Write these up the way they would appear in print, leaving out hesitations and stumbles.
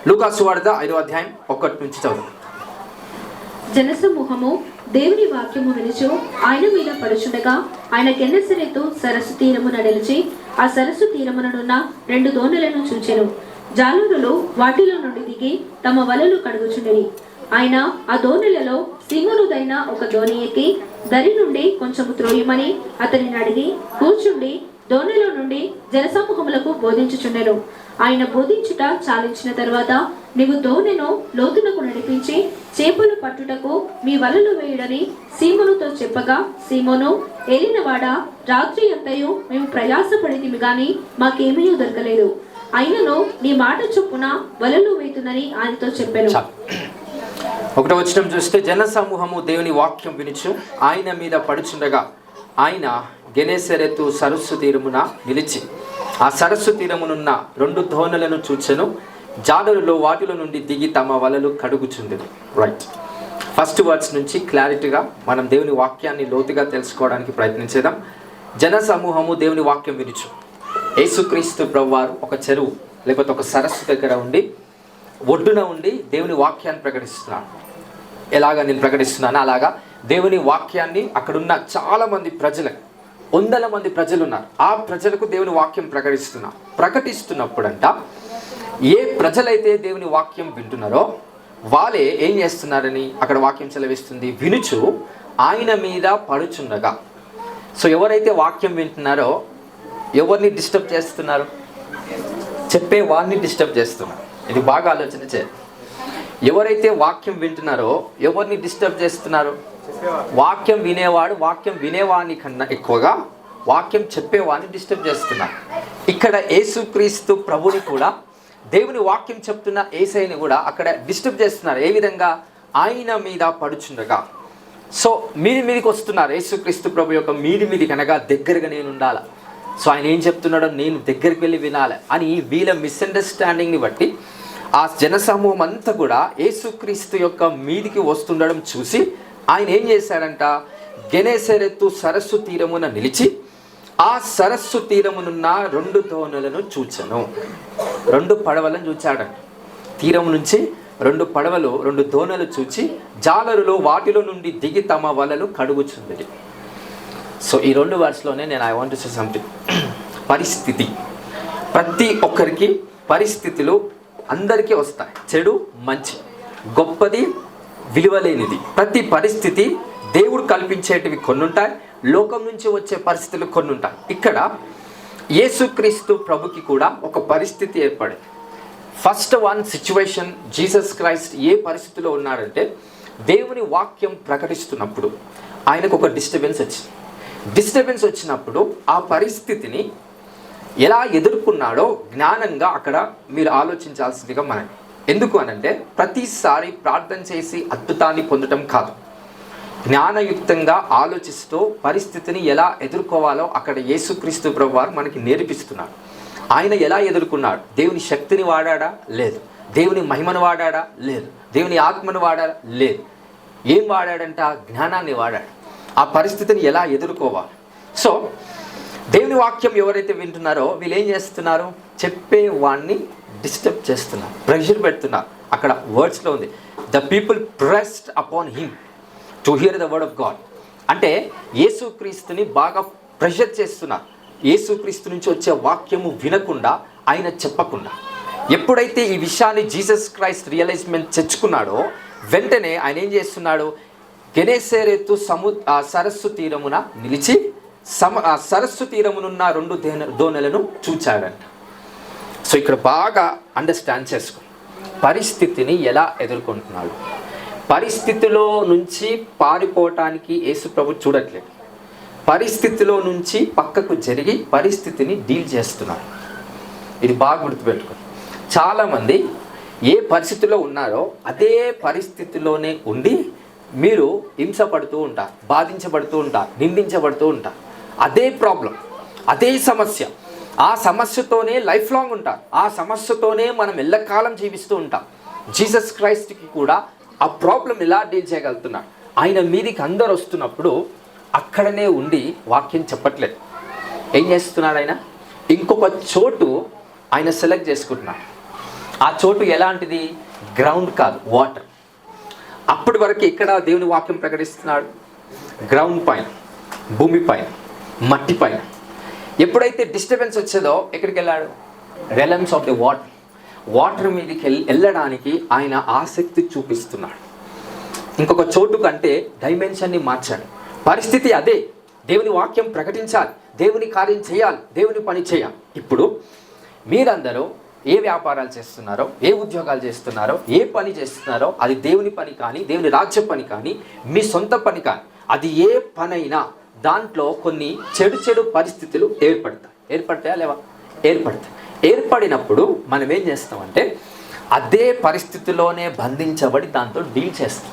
లూకా సువార్త 5వ అధ్యాయం 1 నుంచి చదువు. జనసమూహము దేవుని వాక్యము వినుచు ఆయన మీద పడుచుండగా ఆయన గెన్నెసరెతు సరస్సు తీరమున నిలిచి ఆ సరస్సు తీరముననున్న 2 దోణులను చూచెను. జాలరులు వాటిలో నుండి దిగి తమ వలలు కడుగుచుండిరి. ఆయన ఆ దోణులలో సీమోనుదైన ఒక దోణి ఎక్కి దరి నుండి కొంచెము త్రోయమని అతనిని అడిగి కూర్చుండి దోణిలో నుండి జనసమూహములకు బోధించుచుండెను. ఆయన బోధించుట చాలించిన తరువాత, నీవు దోణెను లోతునకు నడిపించి చేపలు పట్టుటకు మీ వలలు వేయుడని సీమోనుతో చెప్పగా, సీమోను, ఏలినవాడా, రాత్రి అంతయు మేము ప్రయాసపడితిమి గాని మాకేమీ దొరకలేదు. అయినను నీ మాట చొప్పున వలలు వేయుదునని ఆయనతో చెప్పాను. 1వ వచనం చూస్తే, జనసమూహము దేవుని వాక్యం వినుచు ఆయన మీద పడుచుండగా ఆయన గెనేసరెతు సరస్సు తీరమున నిలిచి ఆ సరస్సు తీరమునున్న 2 దోణులను చూచెను. జాలరులు వాటిలో నుండి దిగి తమ వలలు కడుగుచుండెను. రైట్, ఫస్ట్ వర్డ్స్ నుంచి క్లారిటీగా మనం దేవుని వాక్యాన్ని లోతుగా తెలుసుకోవడానికి ప్రయత్నించేద్దాం. జనసమూహము దేవుని వాక్యం వినుచు. యేసుక్రీస్తు ప్రభువారు ఒక చెరువు లేకపోతే ఒక సరస్సు దగ్గర ఉండి ఒడ్డున ఉండి దేవుని వాక్యాన్ని ప్రకటిస్తున్నాడు. ఎలాగా నేను ప్రకటిస్తున్నాను అలాగా దేవుని వాక్యాన్ని అక్కడున్న చాలామంది ప్రజలకు, 100 మంది ప్రజలు ఉన్నారు. ఆ ప్రజలకు దేవుని వాక్యం ప్రకటిస్తున్నప్పుడంట ఏ ప్రజలైతే దేవుని వాక్యం వింటున్నారో వాళ్ళే ఏం చేస్తున్నారని అక్కడ వాక్యం సెలవిస్తుంది, వినుచు ఆయన మీద పడుచుండగా. సో ఎవరైతే వాక్యం వింటున్నారో ఎవరిని డిస్టర్బ్ చేస్తున్నారు? చెప్పే వారిని డిస్టర్బ్ చేస్తున్నారు. ఇది బాగా ఆలోచన చేయాలి. ఎవరైతే వాక్యం వింటున్నారో ఎవరిని డిస్టర్బ్ చేస్తున్నారు? వాక్యం వినేవాడు వాక్యం వినేవాడిని కన్నా ఎక్కువగా వాక్యం చెప్పేవాడిని డిస్టర్బ్ చేస్తున్నారు. ఇక్కడ యేసుక్రీస్తు ప్రభుని కూడా, దేవుని వాక్యం చెప్తున్న యేసయ్యని కూడా అక్కడ డిస్టర్బ్ చేస్తున్నారు. ఏ విధంగా? ఆయన మీద పడుచుండగా. సో మీదికి వస్తున్నారు. యేసుక్రీస్తు ప్రభు యొక్క మీది కనగా దగ్గరగా నేను ఉండాలి. సో ఆయన ఏం చెప్తున్నాడో నేను దగ్గరికి వెళ్ళి వినాలి అని వీళ్ళ మిస్అండర్స్టాండింగ్ని బట్టి ఆ జనసమూహం అంతా కూడా యేసుక్రీస్తు యొక్క మీదికి వస్తుండడం చూసి ఆయన ఏం చేశాడంట, గెనేసరెతు సరస్సు తీరమున నిలిచి ఆ సరస్సు తీరమునున్న 2 దోణులను చూచెను. 2 పడవలను చూచాడంట. తీరం నుంచి 2 పడవలు 2 దోణులు చూచి జాలరులు వాటిలో నుండి దిగి తమ వలలు కడుగుచుండిరి. సో ఈ 2 వర్డ్స్లోనే నేను I want to say something. పరిస్థితి, ప్రతి ఒక్కరికి పరిస్థితులు అందరికీ వస్తాయి. చెడు, మంచి, గొప్పది, విలువలేనిది. ప్రతి పరిస్థితి దేవుడు కల్పించేటివి కొన్ని ఉంటాయి, లోకం నుంచి వచ్చే పరిస్థితులు కొన్ని ఉంటాయి. ఇక్కడ యేసుక్రీస్తు ప్రభుకి కూడా ఒక పరిస్థితి ఏర్పడింది. First one situation, Jesus Christ ఏ పరిస్థితిలో ఉన్నాడంటే దేవుని వాక్యం ప్రకటిస్తున్నప్పుడు ఆయనకు ఒక డిస్టర్బెన్స్ వచ్చినప్పుడు ఆ పరిస్థితిని ఎలా ఎదుర్కొన్నాడో జ్ఞానంగా అక్కడ మీరు ఆలోచించాల్సిందిగా మనం. ఎందుకు అనంటే ప్రతిసారి ప్రార్థన చేసి అద్భుతాన్ని పొందడం కాదు, జ్ఞానయుక్తంగా ఆలోచిస్తూ పరిస్థితిని ఎలా ఎదుర్కోవాలో అక్కడ యేసుక్రీస్తు ప్రభువారు మనకి నేర్పిస్తున్నారు. ఆయన ఎలా ఎదుర్కొన్నాడు? దేవుని శక్తిని వాడాడా? లేదు. దేవుని మహిమను వాడాడా? లేదు. దేవుని ఆత్మను వాడాడా? లేదు. ఏం వాడాడంట? జ్ఞానాన్ని వాడాడు. ఆ పరిస్థితిని ఎలా ఎదుర్కోవాలి. సో దేవుని వాక్యం ఎవరైతే వింటున్నారో వీళ్ళు ఏం చేస్తున్నారు? చెప్పేవాడిని డిస్టర్బ్ చేస్తున్నారు, ప్రెషర్ పెడుతున్నారు. అక్కడ వర్డ్స్లో ఉంది, the people pressed upon him to hear the word of God. అంటే యేసుక్రీస్తుని బాగా ప్రెషర్ చేస్తున్నారు. యేసుక్రీస్తు నుంచి వచ్చే వాక్యము వినకుండా, ఆయన చెప్పకుండా. ఎప్పుడైతే ఈ విషయాన్ని జీసస్ క్రైస్ట్ రియలైజ్మెంట్ తెచ్చుకున్నాడో వెంటనే ఆయన ఏం చేస్తున్నాడు? గెనేసరెతు సరస్సు తీరమున నిలిచి సరస్సు తీరమునున్న 2 దోణులను చూచాడంట. సో ఇక్కడ బాగా అండర్స్టాండ్ చేసుకో, పరిస్థితిని ఎలా ఎదుర్కొంటున్నాడు. పరిస్థితిలో నుంచి పారిపోవటానికి యేసు ప్రభు చూడట్లేదు, పరిస్థితిలో నుంచి పక్కకు జరిగి పరిస్థితిని డీల్ చేస్తున్నారు. ఇది బాగా గుర్తుపెట్టుకో. చాలామంది ఏ పరిస్థితిలో ఉన్నారో అదే పరిస్థితిలోనే ఉండి మీరు హింసపడుతూ ఉంటారు, బాధించబడుతూ ఉంటారు, నిందించబడుతూ ఉంటారు. అదే ప్రాబ్లం, అదే సమస్య, ఆ సమస్యతోనే లైఫ్ లాంగ్ ఉంటారు. ఆ సమస్యతోనే మనం ఎల్లకాలం జీవిస్తూ ఉంటాం. జీసస్ క్రైస్ట్కి కూడా ఆ ప్రాబ్లం ఎలా డీల్ చేయగలుగుతున్నాడు? ఆయన మీదికి అందరు వస్తున్నప్పుడు అక్కడనే ఉండి వాక్యం చెప్పట్లేదు. ఏం చేస్తున్నాడు ఆయన? ఇంకొక చోటు ఆయన సెలెక్ట్ చేసుకుంటున్నాడు. ఆ చోటు ఎలాంటిది? గ్రౌండ్ కాదు, వాటర్. అప్పటి వరకు ఇక్కడ దేవుని వాక్యం ప్రకటిస్తున్నాడు గ్రౌండ్ పైన, భూమి పైన, మట్టి పైన. ఎప్పుడైతే డిస్టర్బెన్స్ వచ్చేదో ఎక్కడికి వెళ్ళాడు? Realms of the water. Water మీదకి వెళ్ళడానికి ఆయన ఆసక్తి చూపిస్తున్నాడు. ఇంకొక చోటు కంటే డైమెన్షన్ని మార్చాడు. పరిస్థితి అదే, దేవుని వాక్యం ప్రకటించాలి, దేవుని కార్యం చేయాలి, దేవుని పని చేయాలి. ఇప్పుడు మీరందరూ ఏ వ్యాపారాలు చేస్తున్నారో, ఏ ఉద్యోగాలు చేస్తున్నారో, ఏ పని చేస్తున్నారో, అది దేవుని పని కానీ, దేవుని రాజ్య పని కానీ, మీ సొంత పని కానీ, అది ఏ పనైనా దాంట్లో కొన్ని చెడు పరిస్థితులు ఏర్పడతాయా లేవా? ఏర్పడినప్పుడు మనం ఏం చేస్తామంటే అదే పరిస్థితిలోనే బంధించబడి దాంతో డీల్ చేస్తాం.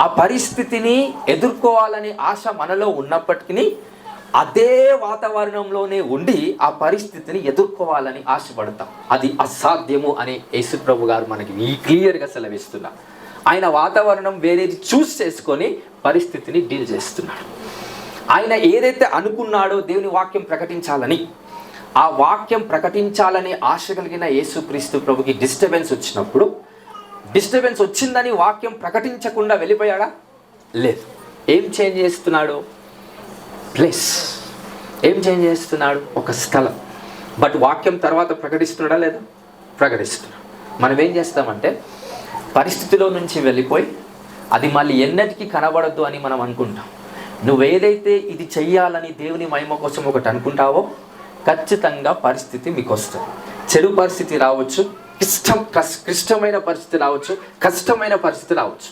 ఆ పరిస్థితిని ఎదుర్కోవాలనే ఆశ మనలో ఉన్నప్పటికీ అదే వాతావరణంలోనే ఉండి ఆ పరిస్థితిని ఎదుర్కోవాలని ఆశపడతాం. అది అసాధ్యము అని యేసుప్రభు గారు మనకి క్లియర్గా సెలవిస్తున్నారు. ఆయన వాతావరణం వేరేది చూస్ చేసుకొని పరిస్థితిని డీల్ చేస్తున్నాడు. ఆయన ఏదైతే అనుకున్నాడో దేవుని వాక్యం ప్రకటించాలని, ఆ వాక్యం ప్రకటించాలని ఆశ కలిగిన యేసుక్రీస్తు ప్రభుకి డిస్టర్బెన్స్ వచ్చినప్పుడు, డిస్టర్బెన్స్ వచ్చిందని వాక్యం ప్రకటించకుండా వెళ్ళిపోయాడా? లేదు. ఏం చేంజ్ చేస్తున్నాడు? ప్లేస్. ఏం చేంజ్ చేస్తున్నాడు? ఒక స్థలం. బట్ వాక్యం తర్వాత ప్రకటిస్తున్నాడా లేదా? ప్రకటిస్తున్నాడు. మనం ఏం చేస్తామంటే పరిస్థితిలో నుంచి వెళ్ళిపోయి అది మళ్ళీ ఎన్నటికీ కనబడద్దు అని మనం అనుకుంటాం. నువ్వేదైతే ఇది చెయ్యాలని దేవుని మహిమ కోసం ఒకటి అనుకుంటావో ఖచ్చితంగా పరిస్థితి మీకు వస్తుంది. చెడు పరిస్థితి రావచ్చు, క్లిష్టమైన పరిస్థితి రావచ్చు, కష్టమైన పరిస్థితి రావచ్చు.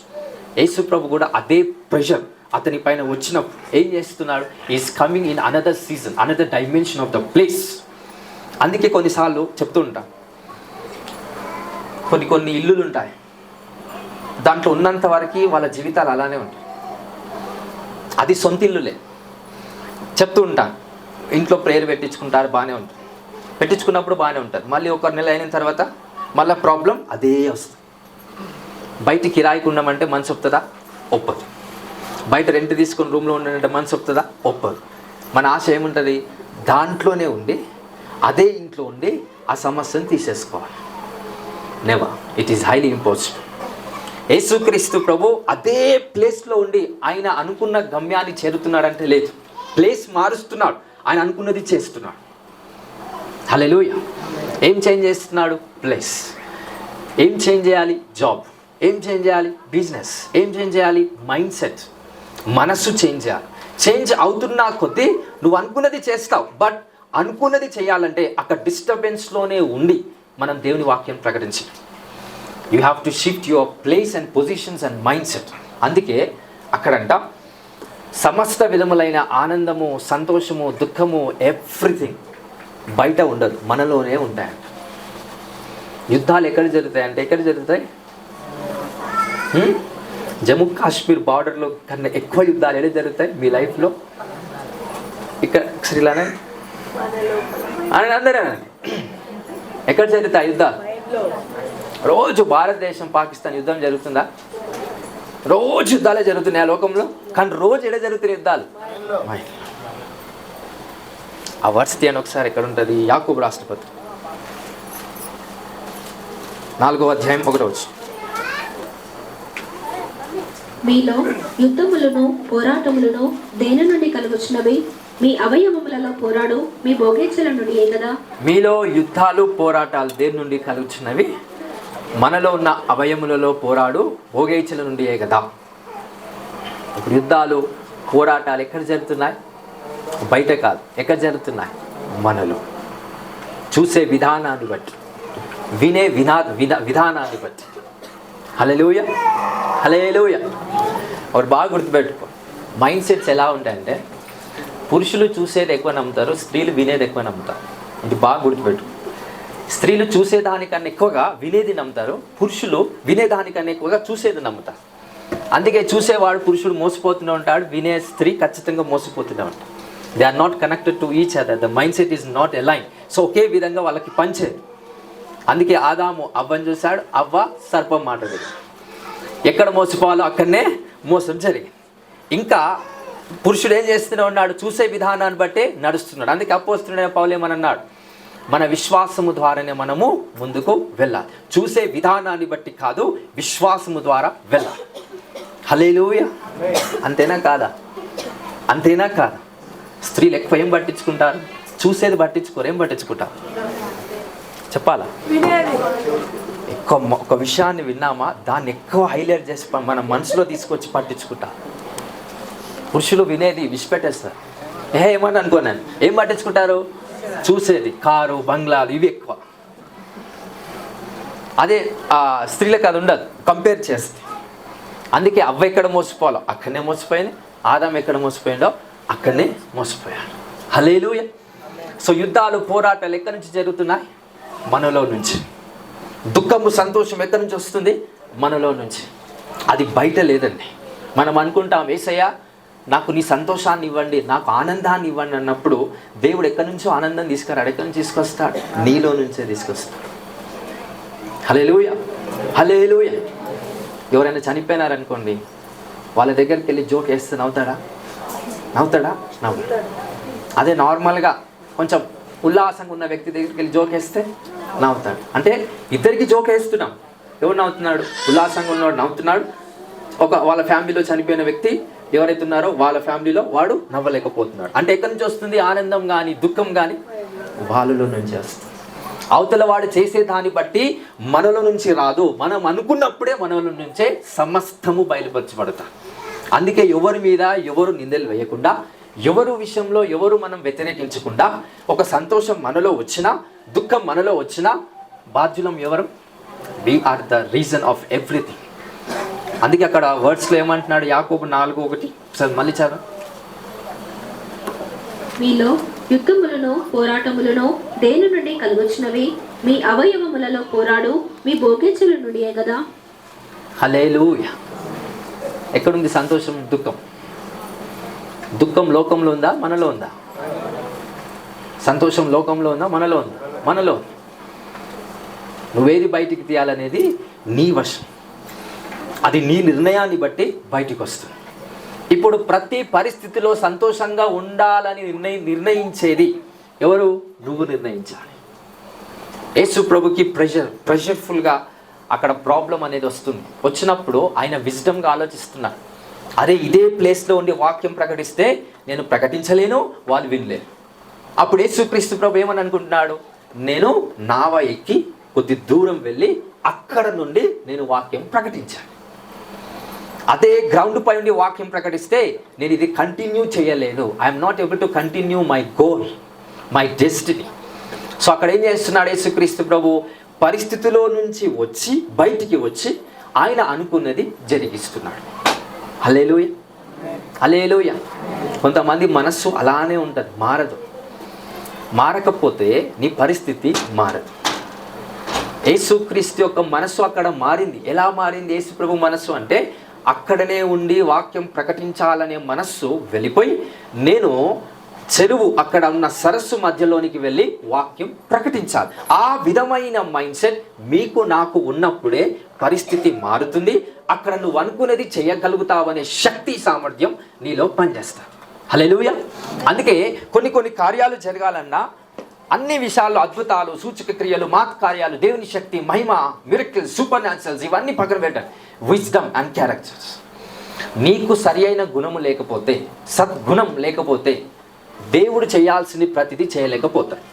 యేసు ప్రభు కూడా అదే ప్రెషర్ అతని పైన వచ్చినప్పుడు ఏం చేస్తున్నాడు? Is coming in another season, another dimension of the place. అందుకే కొన్నిసార్లు చెప్తూ ఉంటాం, కొన్ని ఇల్లులు ఉంటాయి, దాంట్లో ఉన్నంత వరకు వాళ్ళ జీవితాలు అలానే ఉంటాయి. అది సొంత ఇల్లులే. చెప్తూ ఉంటాను, ఇంట్లో ప్రేయర్ పెట్టించుకుంటారు, బాగానే ఉంటుంది, పెట్టించుకున్నప్పుడు బాగానే ఉంటుంది. మళ్ళీ ఒక నెల అయిన తర్వాత మళ్ళీ ప్రాబ్లం అదే వస్తుంది. బయట కిరాయికి ఉండమంటే మనసు ఒప్పుతుందా? ఒప్పదు. బయట రెంట్ తీసుకొని రూమ్లో ఉండాలంటే మనసు ఒప్పుతుందా? ఒప్పదు. మన ఆశ ఏముంటుంది? దాంట్లోనే ఉండి అదే ఇంట్లో ఉండి ఆ సమస్యను తీసేసుకోవాలి. Never. It is highly impossible. యేసుక్రీస్తు ప్రభు అదే ప్లేస్లో ఉండి ఆయన అనుకున్న గమ్యాన్ని చేరుతున్నాడంటే లేదు, ప్లేస్ మారుస్తున్నాడు, ఆయన అనుకున్నది చేస్తున్నాడు. హల్లెలూయా. ఏం చేంజ్ చేస్తున్నాడు? ప్లేస్. ఏం చేంజ్ చేయాలి? జాబ్. ఏం చేంజ్ చేయాలి? బిజినెస్. ఏం చేంజ్ చేయాలి? మైండ్ సెట్, మనస్సు చేంజ్ చేయాలి. చేంజ్ అవుతున్నా కొద్దీ నువ్వు అనుకున్నది చేస్తావు. బట్ అనుకున్నది చేయాలంటే అక్కడ డిస్టర్బెన్స్లోనే ఉండి మనం దేవుని వాక్యం ప్రకటించాలి. You have to shift your place and positions and mind set. అందుకే అక్కడంట సమస్త విధములైన ఆనందము, సంతోషము, దుఃఖము, ఎవ్రీథింగ్ బయట ఉండదు, మనలోనే ఉంటాయంట. యుద్ధాలు ఎక్కడ జరుగుతాయంటే ఎక్కడ జరుగుతాయి? జమ్మూ కాశ్మీర్ బార్డర్లో కన్నా ఎక్కువ యుద్ధాలు ఎక్కడ జరుగుతాయి మీ లైఫ్లో? ఇక్కడ శ్రీలానే అని అందరూ ఎక్కడ జరుగుతాయి యుద్ధాలు? రోజు భారతదేశం పాకిస్తాన్ యుద్ధం జరుగుతుందా? రోజు యుద్ధాలే జరుగుతున్నాయి ఆ లోకంలో. కానీ రోజు ఎక్కడ జరుగుతున్నాయి యుద్ధాలు? ఆ వర్షతి అని ఒకసారి ఎక్కడ ఉంటుంది? యాకోబు రాష్ట్రపతి 4వ అధ్యాయం 1వ వచనం. మీలో యుద్ధములను పోరాటములను దేని నుండి కలుగుచున్నవి? మీ అవయవములలో పోరాడు మీ భోగేచ్ఛల నుండి కదా. మీలో యుద్ధాలు పోరాటాలు దేని నుండి కలుగుచున్నవి? మనలో ఉన్న అవయములలో పోరాడు భోగేచ్ఛల నుండియే కదా. ఇప్పుడు యుద్ధాలు పోరాటాలు ఎక్కడ జరుగుతున్నాయి? బయట కాదు. ఎక్కడ జరుగుతున్నాయి? మనలో. చూసే విధానాన్ని బట్టి, వినే విధానాన్ని బట్టి. హల్లెలూయా, హల్లెలూయా. ఒకటి బాగా గుర్తుపెట్టుకో, మైండ్ సెట్స్ ఎలా ఉంటాయంటే పురుషులు చూసేది ఎక్కువ నమ్ముతారు, స్త్రీలు వినేది ఎక్కువ నమ్ముతారు. ఇది బాగా గుర్తుపెట్టుకో. స్త్రీలు చూసేదానికన్నా ఎక్కువగా వినేది నమ్ముతారు, పురుషులు వినేదానికన్నా ఎక్కువగా చూసేది నమ్ముతారు. అందుకే చూసేవాడు పురుషుడు మోసపోతూనే ఉంటాడు, వినే స్త్రీ ఖచ్చితంగా మోసపోతూనే ఉంటాడు. They are not connected to each other. The mind set is not align. So ఒకే విధంగా వాళ్ళకి పంచేది. అందుకే ఆదాము అవ్వని చూశాడు, అవ్వ సర్పం మాట విని ఎక్కడ మోసపోవాలో అక్కడనే మోసం జరిగింది. ఇంకా పురుషుడు ఏం చేస్తూనే ఉన్నాడు? చూసే విధానాన్ని బట్టే నడుస్తున్నాడు. అందుకే అపోస్తలుడైన పౌలు ఏమన్నాడు? మన విశ్వాసము ద్వారానే మనము ముందుకు వెళ్ళాలి. చూసే విధానాన్ని బట్టి కాదు, విశ్వాసము ద్వారా వెళ్ళాలి. హల్లెలూయా. అంతేనా కాదా? అంతేనా కాదా? స్త్రీలు ఎక్కువ ఏం పట్టించుకుంటారు? చూసేది పట్టించుకోరు. ఏం పట్టించుకుంటారు చెప్పాలా? ఎక్కువ ఒక విషయాన్ని విన్నామా దాన్ని ఎక్కువ హైలైట్ చేసి మన మనసులో తీసుకొచ్చి పట్టించుకుంటా. పురుషులు వినేది విడిచిపెట్టేస్తారు. ఏమని అనుకోనాను. ఏం పట్టించుకుంటారు? చూసేది, కారు, బంగ్లాలు, ఇవి ఎక్కువ. అదే స్త్రీలకు అది ఉండదు, కంపేర్ చేస్తే. అందుకే అవ్వ ఎక్కడ మోసపోవాలో అక్కడనే మోసపోయింది, ఆదాం ఎక్కడ మోసపోయిందో అక్కడనే మోసపోయాడు. హల్లెలూయా. సో యుద్ధాలు, పోరాటాలు ఎక్కడి నుంచి జరుగుతున్నాయి? మనలో నుంచి. దుఃఖము, సంతోషం ఎక్కడి నుంచి వస్తుంది? మనలో నుంచి. అది బయట లేదండి. మనం అనుకుంటాం యేసయ్యా నాకు నీ సంతోషాన్ని ఇవ్వండి, నాకు ఆనందాన్ని ఇవ్వండి అన్నప్పుడు దేవుడు ఎక్కడి నుంచో ఆనందం తీసుకురాడు. ఎక్కడి నుంచి తీసుకొస్తాడు? నీలో నుంచే తీసుకొస్తాడు. హల్లెలూయా, హల్లెలూయా. ఎవరైనా చనిపోయినారనుకోండి, వాళ్ళ దగ్గరికి వెళ్ళి జోక్ వేస్తే నవ్వుతాడా? నవ్వుతాడా? నవ్వుతాడు. అదే నార్మల్గా కొంచెం ఉల్లాసంగా ఉన్న వ్యక్తి దగ్గరికి వెళ్ళి జోక్ వేస్తే నవ్వుతాడు. అంటే ఇద్దరికి జోక్ వేస్తున్నాం. ఎవరు నవ్వుతున్నాడు? ఉల్లాసంగా ఉన్నవాడు నవ్వుతున్నాడు. వాళ్ళ ఫ్యామిలీలో చనిపోయిన వ్యక్తి ఎవరైతే ఉన్నారో వాళ్ళ ఫ్యామిలీలో వాడు నవ్వలేకపోతున్నాడు. అంటే ఎక్కడి నుంచి వస్తుంది ఆనందం కానీ దుఃఖం కానీ? వాళ్ళలో నుంచి వస్తుంది. అవతల వాడు చేసే దాన్ని బట్టి మనలో నుంచి రాదు. మనం అనుకున్నప్పుడే మనలో నుంచే సమస్తము బయలుపరచబడతాం. అందుకే ఎవరి మీద ఎవరు నిందలు వేయకుండా, ఎవరు విషయంలో ఎవరు మనం వ్యతిరేకించకుండా, ఒక సంతోషం మనలో వచ్చినా దుఃఖం మనలో వచ్చినా బాధ్యులం ఎవరు? We are the reason of everything. అందుకే అక్కడ వర్డ్స్లో ఏమంటున్నాడు? యాకోబు 4:1. సార్ మళ్ళీ చదువు. మీలో యుద్ధములను పోరాటములను దేని నుండి కలుగొచ్చినవి? మీ అవయవములలో పోరాడు మీ భోగేచ్ఛల నుండియే కదా. హల్లెలూయా. ఎక్కడుంది సంతోషం, దుఃఖం? దుఃఖం లోకంలో ఉందా, మనలో ఉందా? సంతోషం లోకంలో ఉందా, మనలో ఉందా? మనలో. నువ్వేది బయటికి తీయాలనేది నీ వశం. అది నీ నిర్ణయాన్ని బట్టి బయటికి వస్తుంది. ఇప్పుడు ప్రతి పరిస్థితిలో సంతోషంగా ఉండాలని నిర్ణయించేది ఎవరు? నువ్వు నిర్ణయించాలి. యేసు ప్రభుకి ప్రెషర్ఫుల్గా అక్కడ ప్రాబ్లం అనేది వస్తుంది. వచ్చినప్పుడు ఆయన విజ్డమ్గా ఆలోచిస్తున్నారు. అరే ఇదే ప్లేస్లో ఉండి వాక్యం ప్రకటిస్తే నేను ప్రకటించలేను, వాళ్ళు వినలేరు. అప్పుడు యేసుక్రీస్తు ప్రభు ఏమని అనుకుంటున్నాడు? నేను నావ ఎక్కి కొద్ది దూరం వెళ్ళి అక్కడ నుండి నేను వాక్యం ప్రకటించాను. అదే గ్రౌండ్ పై ఉండి వాక్యం ప్రకటిస్తే నేను ఇది కంటిన్యూ చేయలేను. I'm not able to continue my goal, my destiny. So అక్కడ ఏం చేస్తున్నాడు యేసుక్రీస్తు ప్రభు? పరిస్థితిలో నుంచి వచ్చి బయటికి వచ్చి ఆయన అనుకున్నది జరిగిస్తున్నాడు. హల్లెలూయా, హల్లెలూయా. కొంతమంది మనస్సు అలానే ఉంటుంది, మారదు. మారకపోతే నీ పరిస్థితి మారదు. యేసుక్రీస్తు యొక్క మనస్సు అక్కడ మారింది. ఎలా మారింది యేసు ప్రభు మనస్సు అంటే, అక్కడనే ఉండి వాక్యం ప్రకటించాలనే మనస్సు వెళ్ళిపోయి నేను చెరువు అక్కడ ఉన్న సరస్సు మధ్యలోనికి వెళ్ళి వాక్యం ప్రకటించాలి. ఆ విధమైన మైండ్ సెట్ మీకు నాకు ఉన్నప్పుడే పరిస్థితి మారుతుంది. అక్కడ నువ్వు అనుకునేది చేయగలుగుతావనే శక్తి, సామర్థ్యం నీలో పనిచేస్తాయి. హల్లెలూయా. అందుకే కొన్ని కార్యాలు జరగాలన్నా, అన్ని విషయాల్లో అద్భుతాలు, సూచక క్రియలు, మాత్ కార్యాలు, దేవుని శక్తి, మహిమ, మిరకిల్స్, సూపర్ న్యాచురల్స్ ఇవన్నీ పక్కన పెట్టండి. Wisdom and characters. నీకు సరి అయిన గుణము లేకపోతే, సద్గుణం లేకపోతే దేవుడు చేయాల్సింది ప్రతిదీ చేయలేకపోతాడు.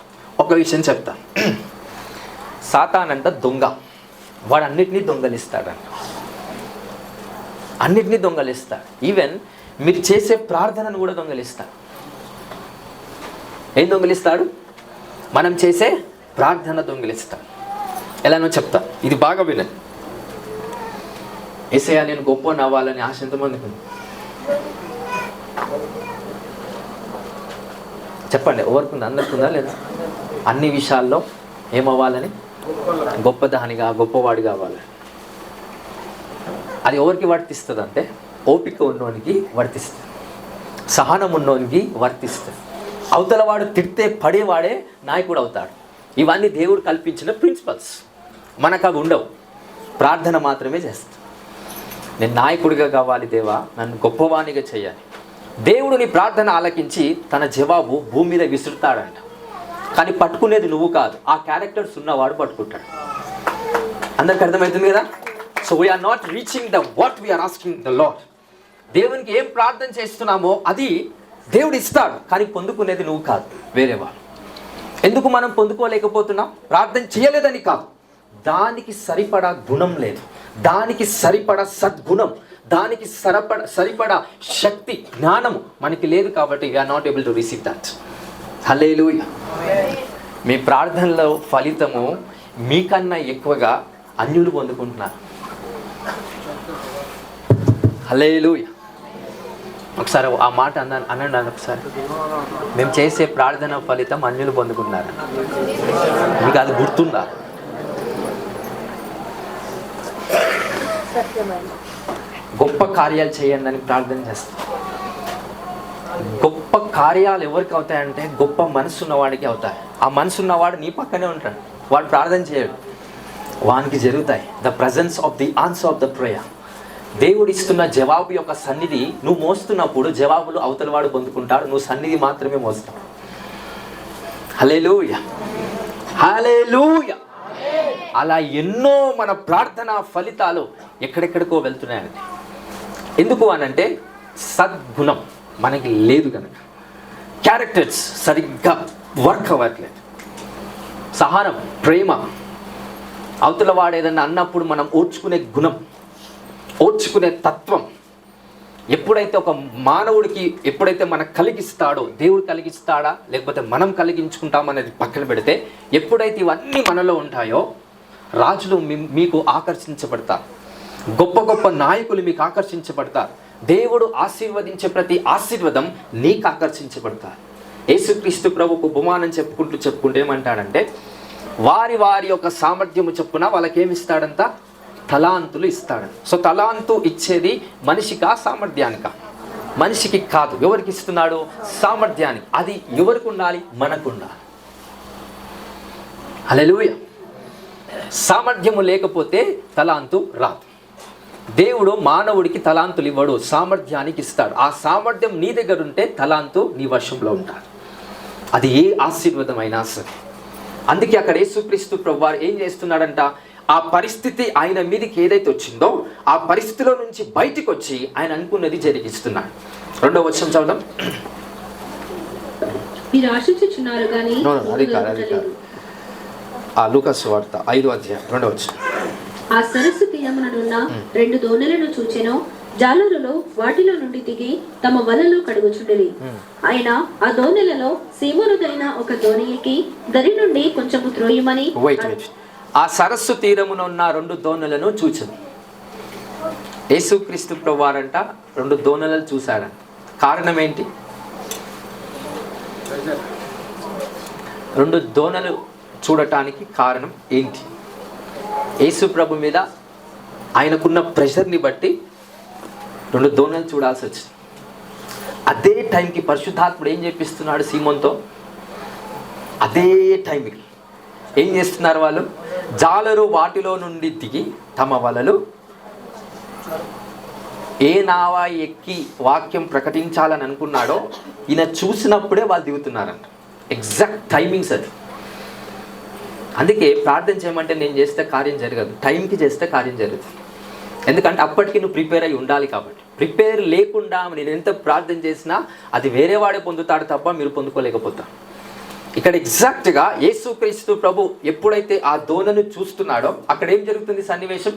ఒక విషయం చెప్తా. సాతానంట దొంగ. వాడు అన్నిటినీ దొంగలిస్తాడంట. అన్నిటినీ దొంగలిస్తాడు. ఈవెన్ మీరు చేసే ప్రార్థనను కూడా దొంగలిస్తాడు. ఏం దొంగలిస్తాడు? మనం చేసే ప్రార్థన దొంగిలిస్తాడు. ఎలానో చెప్తా, ఇది బాగా వినండి. యేసయ్యా నేను గొప్ప నవ్వాలని ఆశ ఎంతమందికి ఉంది? చెప్పండి, ఎవరికి ఉంది? అందరికి ఉందా లేదా? అన్ని విషయాల్లో ఏమవ్వాలని? గొప్పదానిగా, గొప్పవాడు కావాలి. అది ఎవరికి వర్తిస్తుంది అంటే, ఓపిక ఉన్నోనికి వర్తిస్తుంది, సహనం ఉన్నోనికి వర్తిస్తుంది. అవతల వాడు తిడితే పడేవాడే నాయకుడు అవుతాడు. ఇవన్నీ దేవుడు కల్పించిన ప్రిన్సిపల్స్. మనకు అవి ఉండవు. ప్రార్థన మాత్రమే చేస్తాం. నేను నాయకుడిగా కావాలి దేవా, నన్ను గొప్పవాణిగా చేయాలి. దేవుడు నీ ప్రార్థన ఆలకించి తన జవాబు భూమి మీద విసురుతాడంట. కానీ పట్టుకునేది నువ్వు కాదు, ఆ క్యారెక్టర్స్ ఉన్నవాడు పట్టుకుంటాడు. అందరికి అర్థమవుతుంది కదా? So we are not reaching the what we are asking the lord. దేవునికి ఏం ప్రార్థన చేస్తున్నామో అది దేవుడు ఇస్తాడు, కానీ పొందుకునేది నువ్వు కాదు, వేరే వాళ్ళు. ఎందుకు మనం పొందుకోలేకపోతున్నాం? ప్రార్థన చేయలేదని కాదు, దానికి సరిపడా గుణం లేదు, దానికి సరిపడా సద్గుణం, దానికి సరిపడా శక్తి, జ్ఞానము మనకి లేదు. కాబట్టి we are not able to receive that. హల్లెలూయా. మీ ప్రార్థనలో ఫలితము మీకన్నా ఎక్కువగా అన్యులు పొందుకుంటున్నారు. హల్లెలూయా. ఒకసారి ఆ మాట అనండి ఒకసారి. మేము చేసే ప్రార్థన ఫలితం అన్యులు పొందుకున్నారు. మీకు అది గుర్తుందా? గొప్ప కార్యాలు చేయండి అని ప్రార్థన చేస్తాం. గొప్ప కార్యాలు ఎవరికి అవుతాయంటే గొప్ప మనసు ఉన్నవాడికి అవుతాయి. ఆ మనసు ఉన్నవాడు నీ పక్కనే ఉంటాడు, వాడు ప్రార్థన చేయడు, వానికి జరుగుతాయి. The presence of the answer of the prayer. దేవుడు ఇస్తున్న జవాబు యొక్క సన్నిధి నువ్వు మోస్తున్నప్పుడు జవాబులు అవతల వాడు పొందుకుంటాడు, నువ్వు సన్నిధి మాత్రమే మోస్తావు. హల్లెలూయా, హల్లెలూయా. అలా ఎన్నో మన ప్రార్థన ఫలితాలు ఎక్కడెక్కడికో వెళ్తున్నాయండి. ఎందుకు అనంటే సద్గుణం మనకి లేదు కనుక, క్యారెక్టర్స్ సరిగ్గా వర్క్ అవ్వట్లేదు. సహనం, ప్రేమ, అవతల వాడు ఏదన్నా అన్నప్పుడు మనం ఓర్చుకునే గుణం, ఓర్చుకునే తత్వం ఎప్పుడైతే ఒక మానవుడికి ఎప్పుడైతే మనకు కలిగిస్తాడో, దేవుడు కలిగిస్తాడా లేకపోతే మనం కలిగించుకుంటామనేది పక్కన పెడితే, ఎప్పుడైతే ఇవన్నీ మనలో ఉంటాయో రాజులు మీకు ఆకర్షించబడతారు, గొప్ప గొప్ప నాయకులు మీకు ఆకర్షించబడతారు, దేవుడు ఆశీర్వదించే ప్రతి ఆశీర్వాదం నీకు ఆకర్షించబడతారు. యేసుక్రీస్తు ప్రభుకు బహుమానం చెప్పుకుంటూ ఏమంటాడంటే, వారి వారి యొక్క సామర్థ్యము చొప్పున వాళ్ళకి ఏమి ఇస్తాడంట? తలాంతులు ఇస్తాడు. సో తలాంతు ఇచ్చేది మనిషికా సామర్థ్యానికా? మనిషికి కాదు. ఎవరికి ఇస్తున్నాడు? సామర్థ్యానికి. అది ఎవరికి ఉండాలి? మనకు ఉండాలి. హల్లెలూయా. సామర్థ్యము లేకపోతే తలాంతు రాదు. దేవుడు మానవుడికి తలాంతులు ఇవ్వడు, సామర్థ్యానికి ఇస్తాడు. ఆ సామర్థ్యం నీ దగ్గర ఉంటే తలాంతు నీ వశంలో ఉంటాడు. అది ఏ ఆశీర్వాదమైనా సరే. అందుకే అక్కడ యేసుక్రీస్తు ప్రభువారు ఏం చేస్తున్నాడంట? ఆ పరిస్థితి ఆయన మీదకి ఏదైతే వచ్చిందో ఆ పరిస్థితిలో నుంచి బయటికి వచ్చి ఆయన అనుకున్నది జరిగిస్తున్నాడు. 2వ వచనం చదువుదాం. మీరు ఆశించుచున్నారు కానీ అది కాదు. ఆ లూకాసు సువార్త 5వ అధ్యాయం 2వ వచనం. ఆ సరస్సు తీరముననున్న 2 దోణెలను చూచెను. జాలరులు వాటిలో నుండి దిగి తమ వలలో కడుగుచుండిరి. ఆయన ఆ దోణెలలో సీమోనుదైన ఒక దోణి ఎక్కి దరి నుండి కొంచెము త్రోయమని. ఆ సరస్సు తీరమున ఉన్న 2 దోణులను చూచెను. యేసుక్రీస్తు ప్రభువారంట 2 దోణులను చూశాడంట. కారణం ఏంటి? 2 దోణులు చూడటానికి కారణం ఏంటి? యేసు ప్రభు మీద ఆయనకున్న ప్రెషర్ని బట్టి 2 దోణులను చూడాల్సి వచ్చింది. అదే టైంకి పరిశుద్ధాత్ముడు ఏం చెప్పిస్తున్నాడు సీమోన్తో? అదే టైంకి ఏం చేస్తున్నారు వాళ్ళు? జాలరు వాటిలో నుండి దిగి తమ వలలు. ఏ నావ ఎక్కి వాక్యం ప్రకటించాలని అనుకున్నాడో ఈయన చూసినప్పుడే వాళ్ళు దిగుతున్నారంట. ఎగ్జాక్ట్ టైమింగ్స్ అది. అందుకే ప్రార్థన చేయమంటే నేను చేస్తే కార్యం జరగదు, టైంకి చేస్తే కార్యం జరుగుతుంది. ఎందుకంటే అప్పటికి నువ్వు ప్రిపేర్ అయి ఉండాలి. కాబట్టి ప్రిపేర్ లేకుండా నేను ఎంత ప్రార్థన చేసినా అది వేరే వాడే పొందుతాడు తప్ప మీరు పొందుకోలేకపోతారు. ఇక్కడ ఎగ్జాక్ట్గా యేసుక్రీస్తు ప్రభు ఎప్పుడైతే ఆ దోణను చూస్తున్నాడో అక్కడ ఏం జరుగుతుంది సన్నివేశం?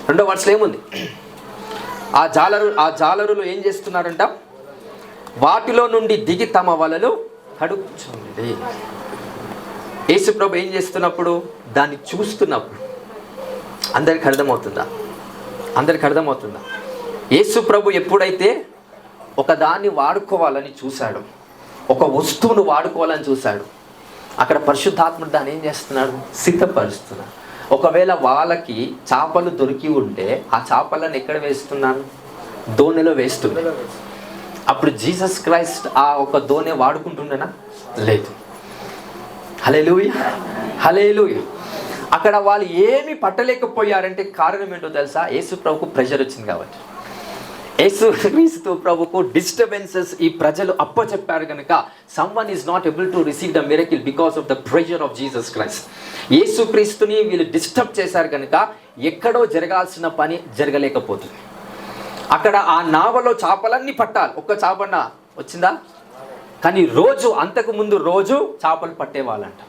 2వ వర్షంలో ఏముంది? ఆ జాలరులు ఏం చేస్తున్నారంట? వాటిలో నుండి దిగి తమ వలలు కడుగుచుండి. యేసు ప్రభు ఏం చేస్తున్నప్పుడు? దాన్ని చూస్తున్నప్పుడు. అందరికి అర్థమవుతుందా? అందరికి అర్థమవుతుందా? యేసు ప్రభు ఎప్పుడైతే ఒకదాన్ని వాడుకోవాలని చూశాడో, ఒక వస్తువును వాడుకోవాలని చూశాడు, అక్కడ పరిశుద్ధాత్ముడు దాన్ని ఏం చేస్తున్నాడు? సిద్ధపరుస్తున్నాడు. ఒకవేళ వాళ్ళకి చేపలు దొరికి ఉంటే ఆ చేపలను ఎక్కడ వేస్తున్నాను? దోణిలో వేస్తున్నాడు. అప్పుడు జీసస్ క్రైస్ట్ ఆ ఒక దోణి వాడుకుంటుండేనా? లేదు. హల్లెలూయా, హల్లెలూయా. అక్కడ వాళ్ళు ఏమి పట్టలేకపోయారంటే కారణం ఏంటో తెలుసా? యేసు ప్రభుకు ప్రెషర్ వచ్చింది కాబట్టి. యేసుక్రీస్తు ప్రభుకు డిస్టర్బెన్సెస్ ఈ ప్రజలు అప్పచెప్పారు కనుక someone is not able to receive the miracle because of the pressure of Jesus Christ. యేసుక్రీస్తుని వీళ్ళు డిస్టర్బ్ చేశారు కనుక ఎక్కడో జరగాల్సిన పని జరగలేకపోతుంది. అక్కడ ఆ నావలో చేపలన్నీ పట్టాలి, ఒక్క చేపన్న వచ్చిందా? కానీ అంతకు ముందు రోజు చేపలు పట్టేవాళ్ళంట.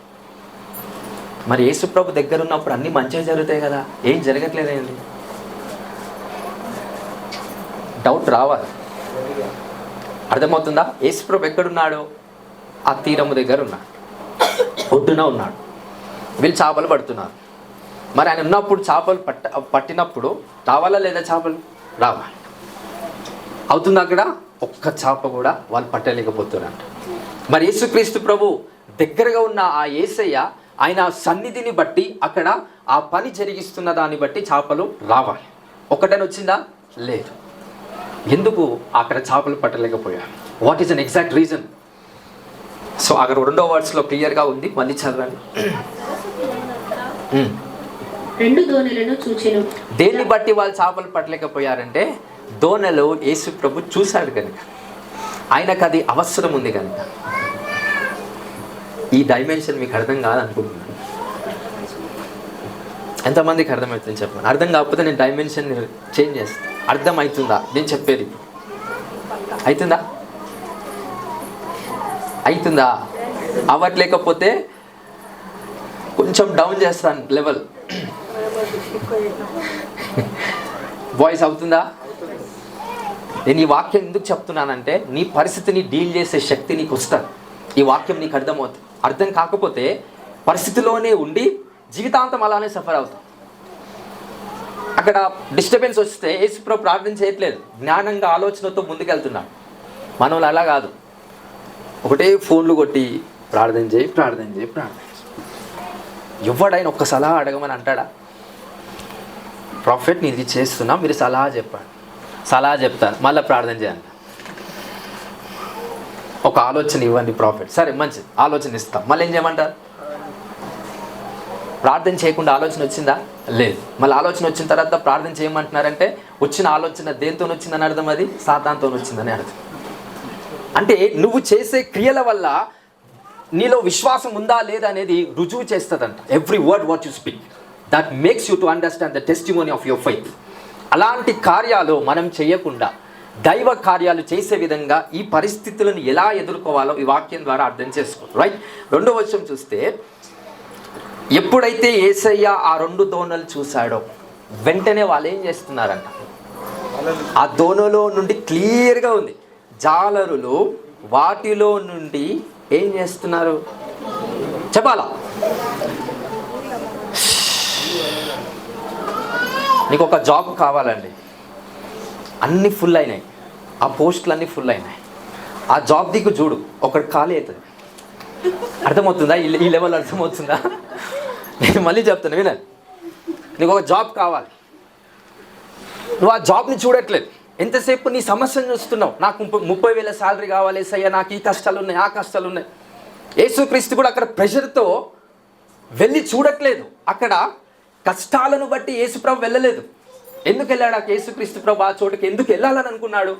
మరి యేసుప్రభు దగ్గర ఉన్నప్పుడు అన్నీ మంచిగా జరుగుతాయి కదా, ఏం జరగట్లేదండి. డౌట్ రావాలి, అర్థమవుతుందా? యేసుప్రభు ఎక్కడున్నాడు? ఆ తీరము దగ్గర ఉన్నాడు, ఒడ్డున ఉన్నాడు. వీళ్ళు చేపలు పడుతున్నారు. మరి ఆయన ఉన్నప్పుడు చేపలు పట్టినప్పుడు రావాలా లేదా? చేపలు రావాలి. అవుతుంది అక్కడ ఒక్క చేప కూడా వాళ్ళు పట్టలేకపోతున్నారంట. మరి యేసుక్రీస్తు ప్రభు దగ్గరగా ఉన్న ఆ యేసయ్య ఆయన సన్నిధిని బట్టి అక్కడ ఆ పని జరిగిస్తున్న దాన్ని బట్టి చేపలు రావాలి. ఒకటని వచ్చిందా? లేదు. ఎందుకు అక్కడ చేపలు పట్టలేకపోయారు? What is an exact reason? So అక్కడ 2వ వర్డ్స్లో క్లియర్గా ఉంది, మళ్ళీ చదవండి. 2 దోణలను చూచెను. దేన్ని బట్టి వాళ్ళు చేపలు పట్టలేకపోయారంటే దోణలో యేసు ప్రభు చూశాడు కనుక, ఆయనకు అది అవసరం ఉంది కనుక. ఈ డైమెన్షన్ మీకు అర్థం కాదనుకుంటున్నాను. ఎంతమందికి అర్థమవుతుంది చెప్పండి. అర్థం కాకపోతే నేను డైమెన్షన్ చేంజ్ చేస్తాను. అర్థం అవుతుందా నేను చెప్పేది? అవుతుందా? అవుతుందా? అవ్వట్లేకపోతే కొంచెం డౌన్ చేస్తాను లెవెల్. వాయిస్ అవుతుందా? నేను ఈ వాక్యం ఎందుకు చెప్తున్నానంటే నీ పరిస్థితిని డీల్ చేసే శక్తి నీకు వస్తుంది. ఈ వాక్యం నీకు అర్థమవుతుంది. అర్థం కాకపోతే పరిస్థితిలోనే ఉండి జీవితాంతం అలానే సఫర్ అవుతాం. అక్కడ డిస్టర్బెన్స్ వస్తే యేసుప్రభు ప్రార్థన చేయట్లేదు, జ్ఞానంగా ఆలోచనతో ముందుకెళ్తున్నాడు. మనోళ్ళు అలా కాదు, ఒకటే ఫోన్లు కొట్టి ప్రార్థన చేయి ప్రార్థన చేయి ప్రార్థన చేయి. ఎవడైనా ఒక్క సలహా అడగమని అంటాడా? ప్రాఫిట్ నేను ఇది చేస్తున్నా, మీరు సలహా చెప్పండి. సలహా చెప్తాను, మళ్ళీ ప్రార్థన చేయండి. ఒక ఆలోచన ఇవ్వండి ప్రాఫిట్, సరే మంచిది ఆలోచన ఇస్తాం, మళ్ళీ ఏం చేయమంటారు? ప్రార్థన చేయకుండా ఆలోచన వచ్చిందా? లేదు. మళ్ళీ ఆలోచన వచ్చిన తర్వాత ప్రార్థన చేయమంటున్నారంటే వచ్చిన ఆలోచన దేంతో వచ్చిందని అర్థం? అది సాతానుతో వచ్చిందని అర్థం. అంటే నువ్వు చేసే క్రియల వల్ల నీలో విశ్వాసం ఉందా లేదా అనేది రుజువు చేస్తుందంట. Every word what you speak that makes you to understand the testimony of your faith. అలాంటి కార్యాలు మనం చేయకుండా దైవ కార్యాలు చేసే విధంగా ఈ పరిస్థితులను ఎలా ఎదుర్కోవాలో ఈ వాక్యం ద్వారా అర్థం చేసుకో. రైట్. 2వ వచనం చూస్తే, ఎప్పుడైతే యేసయ్య ఆ 2 దోణలు చూశాడో వెంటనే వాళ్ళు ఏం చేస్తున్నారంట? ఆ దోణలో నుండి క్లియర్గా ఉంది, జాలరులు వాటిలో నుండి ఏం చేస్తున్నారు చెప్పాలా? నీకు ఒక జాబ్ కావాలండి, అన్నీ ఫుల్ అయినాయి, ఆ పోస్టులు అన్నీ ఫుల్ అయినాయి. ఆ జాబ్ దిక్కు చూడు, ఒకటి ఖాళీ అవుతుంది. అర్థమవుతుందా? ఈ లెవెల్ అర్థమవుతుందా? నేను మళ్ళీ చెప్తాను వినండి. నీకు ఒక జాబ్ కావాలి, నువ్వు ఆ జాబ్ని చూడట్లేదు, ఎంతసేపు నీ సమస్యను చూస్తున్నావు. నాకు 30,000 శాలరీ కావాలి సయ్యా, నాకు ఈ కష్టాలు ఉన్నాయి ఆ కష్టాలు ఉన్నాయి. యేసుక్రీస్తు కూడా అక్కడ ప్రెషర్తో వెళ్ళి చూడట్లేదు. అక్కడ కష్టాలను బట్టి యేసుప్రభు వెళ్ళలేదు. ఎందుకు వెళ్ళాడు? ఆ యేసుక్రీస్తు ప్రభు ఆ చోటుకి ఎందుకు వెళ్ళాలని అనుకున్నాడు?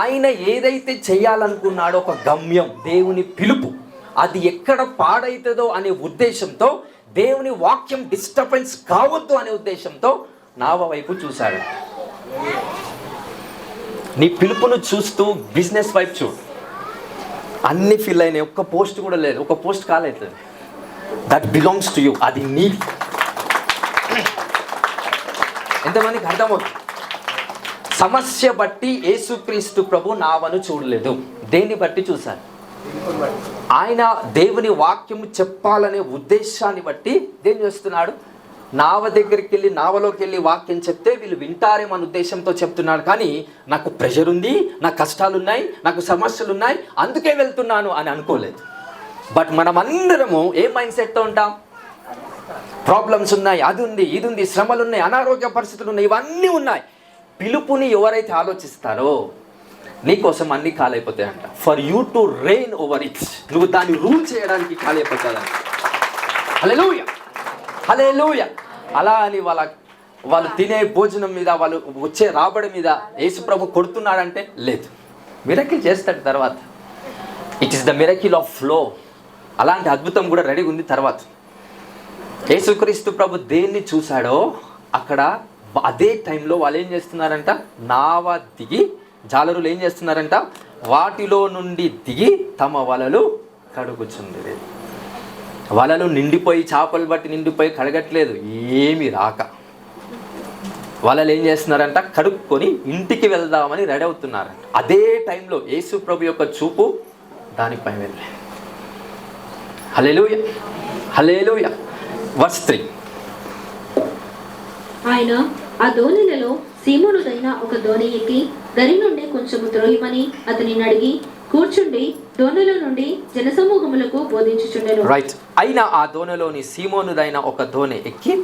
ఆయన ఏదైతే చేయాలనుకున్నాడో ఒక గమ్యం, దేవుని పిలుపు, అది ఎక్కడ పాడైతుందో అనే ఉద్దేశంతో, దేవుని వాక్యం డిస్టర్బెన్స్ కావద్దు అనే ఉద్దేశంతో నావ వైపు చూశాడు. నీ పిలుపును చూస్తూ బిజినెస్ వైపు చూడు, అన్ని ఫిల్ అయినాయి, ఒక్క పోస్ట్ కూడా లేదు, ఒక పోస్ట్ కాలేదు. దట్ బిలాంగ్స్ టు యూ, అది నీ. ఎంతమందికి అర్థమవుతుంది? సమస్య బట్టి యేసుక్రీస్తు ప్రభు నావను చూడలేదు, దేన్ని బట్టి చూశారు? ఆయన దేవుని వాక్యము చెప్పాలనే ఉద్దేశాన్ని బట్టి దేని చేస్తున్నాడు? నావ దగ్గరికి వెళ్ళి, నావలోకి వెళ్ళి వాక్యం చెప్తే వీళ్ళు వింటారేమో ఉద్దేశంతో చెప్తున్నాడు. కానీ నాకు ప్రెషర్ ఉంది, నాకు కష్టాలు ఉన్నాయి, నాకు సమస్యలు ఉన్నాయి, అందుకే వెళ్తున్నాను అని అనుకోలేదు. బట్ మనం అందరము ఏ మైండ్ సెట్తో ఉంటాం? ప్రాబ్లమ్స్ ఉన్నాయి, అది ఉంది, ఇది ఉంది, శ్రమలు ఉన్నాయి, అనారోగ్య పరిస్థితులు ఉన్నాయి, ఇవన్నీ ఉన్నాయి. పిలుపుని ఎవరైతే ఆలోచిస్తారో నీకోసం అన్ని కాలైపోతాయంట. For you to reign over it, నువ్వు దాన్ని రూల్ చేయడానికి కాలైపోతాదంట. హల్లెలూయా, హల్లెలూయా. అలా అని వాళ్ళు తినే భోజనం మీద, వాళ్ళు వచ్చే రాబడి మీద యేసు ప్రభు కొడుతున్నాడంటే లేదు. మిరకిల్ చేస్తాడు తర్వాత. It is the miracle of flow. అలాంటి అద్భుతం కూడా రెడీగా ఉంది తర్వాత. యేసుక్రీస్తు ప్రభు దేన్ని చూశాడో అక్కడ అదే టైంలో వాళ్ళు ఏం చేస్తున్నారంట, నావ దిగి, జాలరులు ఏం చేస్తున్నారంట, వాటిలో నుండి దిగి తమ వలలు కడుగుచుంది. వలలు నిండిపోయి, చేపలు బట్టి నిండిపోయి కడగట్లేదు, ఏమి రాక వలలు ఏం చేస్తున్నారంట, కడుక్కొని ఇంటికి వెళ్దామని రెడీ అవుతున్నారంట. అదే టైంలో యేసు ప్రభు యొక్క చూపు దానిపై వెళ్ళే. హల్లెలూయా, హల్లెలూయా. వర్స్ 3. ఆయన ఆ దోణిలలో సీమోనుదైన ఒక దోణి ఎక్కి దరి నుండి కొంచెము త్రోయమని అతనిని అడిగి కూర్చుండి దోణిలో నుండి జనసమూహములకు బోధించుచుండెను. రైట్. అయినా ఆ దోణిలోని సీమోనుదైన ఒక దోణి ఎక్కి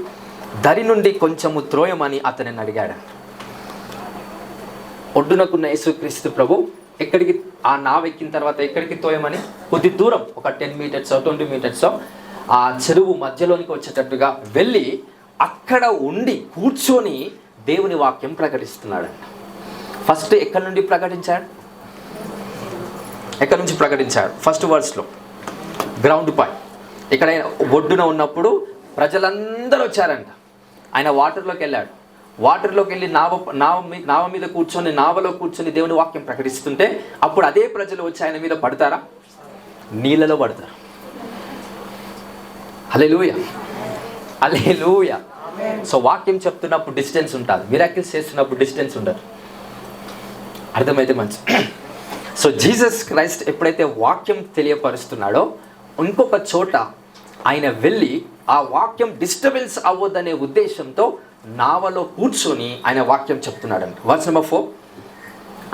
దరి నుండి కొంచెము త్రోయమని అతనిని అడిగాడు. ఒడ్డునకున్న యేసుక్రీస్తు ప్రభు ఎక్కడికి, ఆ నావ ఎక్కిన తర్వాత ఎక్కడికి తోయమని, కొద్ది దూరం, ఒక 10 మీటర్స్ 20 మీటర్స్ ఆ చెరువు మధ్యలోనికి వచ్చేటట్టుగా వెళ్ళి అక్కడ ఉండి కూర్చొని దేవుని వాక్యం ప్రకటిస్తున్నాడంట. ఫస్ట్ ఎక్కడి నుండి ప్రకటించాడు? ఎక్కడి నుంచి ప్రకటించాడు? ఫస్ట్ వర్స్లో గ్రౌండ్ పై, ఇక్కడ ఒడ్డున ఉన్నప్పుడు ప్రజలందరూ వచ్చారంట. ఆయన వాటర్లోకి వెళ్ళాడు. వాటర్లోకి వెళ్ళి నావ మీద కూర్చొని, నావలో కూర్చొని దేవుని వాక్యం ప్రకటిస్తుంటే అప్పుడు అదే ప్రజలు వచ్చి ఆయన మీద పడతారా? నీళ్ళలో పడతారు. హల్లెలూయా, హల్లెలూయా. సో వాక్యం చెప్తున్నప్పుడు డిస్టెన్స్ ఉంటుంది, మిరాకిల్స్ చేస్తున్నప్పుడు డిస్టెన్స్ ఉండదు. అర్థమైతే మంచి. సో జీసస్ క్రైస్ట్ ఎప్పుడైతే వాక్యం తెలియపరుస్తున్నాడో ఇంకొక చోట ఆయన వెళ్ళి ఆ వాక్యం డిస్టర్బెన్స్ అవ్వదనే ఉద్దేశంతో నావలో కూర్చొని ఆయన వాక్యం చెప్తున్నాడంట. Verse number 4.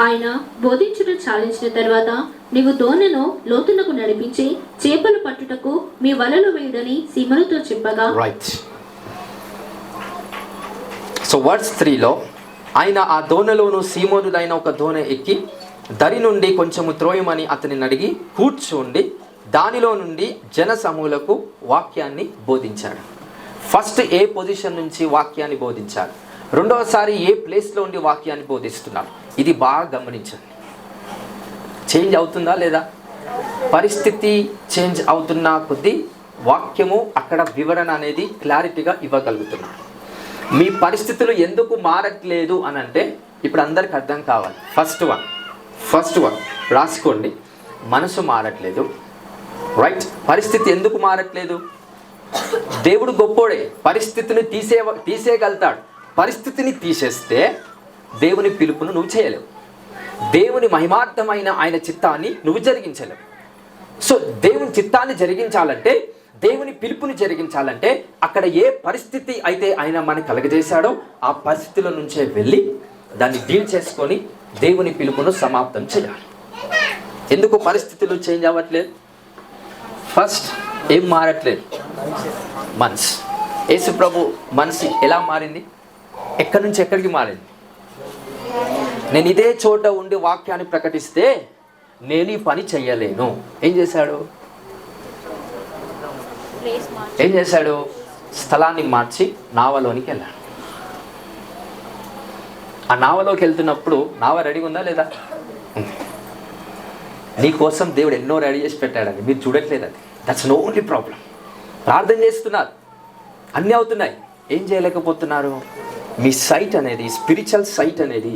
ఆయన బోధించుట చాలించిన తర్వాత నీవు దోణెను లోతునకు నడిపించి చేపలు పట్టుటకు మీ వలలు వేయుడని సీమోనుతో చెప్పగా. రైట్. సో వర్స్ 3లో ఆయన ఆ దోణిలోను సీమోనుదైన ఒక దోణి ఎక్కి దరి నుండి కొంచెము త్రోయమని అతనిని అడిగి కూర్చోండి దానిలో నుండి జన సమూహలకు వాక్యాన్ని బోధించాడు. ఫస్ట్ ఏ పొజిషన్ నుంచి వాక్యాన్ని బోధించాడు, రెండవసారి ఏ ప్లేస్లో ఉండి వాక్యాన్ని బోధిస్తున్నాడు. ఇది బాగా గమనించండి. చేంజ్ అవుతుందా లేదా? పరిస్థితి చేంజ్ అవుతున్న కొద్దీ వాక్యము అక్కడ వివరణ అనేది క్లారిటీగా ఇవ్వగలుగుతున్నాడు. మీ పరిస్థితులు ఎందుకు మారట్లేదు అని అంటే ఇప్పుడు అందరికి అర్థం కావాలి. ఫస్ట్ వన్ రాసుకోండి. మనసు మారట్లేదు. రైట్. పరిస్థితి ఎందుకు మారట్లేదు? దేవుడు గొప్పోడే, పరిస్థితిని తీసేయగలుగుతాడు. పరిస్థితిని తీసేస్తే దేవుని పిలుపును నువ్వు చేయలేవు. దేవుని మహిమార్థమైన ఆయన చిత్తాన్ని నువ్వు జరిగించలేవు. సో దేవుని చిత్తాన్ని జరిగించాలంటే, దేవుని పిలుపుని జరిగించాలంటే అక్కడ ఏ పరిస్థితి అయితే ఆయన మనకు కలగజేశాడో ఆ పరిస్థితుల నుంచే వెళ్ళి దాన్ని డీల్ చేసుకొని దేవుని పిలుపును సమాప్తం చేయాలి. ఎందుకు పరిస్థితులు చేంజ్ అవ్వట్లేదు? ఫస్ట్ ఏం మారట్లేదు? మనసు. యేసు ప్రభు మనసు ఎలా మారింది? ఎక్కడి నుంచి ఎక్కడికి మారింది? నేను ఇదే చోట ఉండి వాక్యాన్ని ప్రకటిస్తే నేను ఈ పని చెయ్యలేను. ఏం చేశాడు? స్థలాన్ని మార్చి నావలోనికి వెళ్ళాడు. ఆ నావలోకి వెళ్తున్నప్పుడు నావ రెడీగా ఉందా లేదా? నీ కోసం దేవుడు ఎన్నో రెడీ చేసి పెట్టాడని మీరు చూడట్లేదు. అది దట్స్ నో ఓన్లీ ప్రాబ్లం. ప్రార్థన చేస్తున్నారు, అన్నీ అవుతున్నాయి, ఏం చేయలేకపోతున్నారు? మీ సైట్ అనేది, స్పిరిచువల్ సైట్ అనేది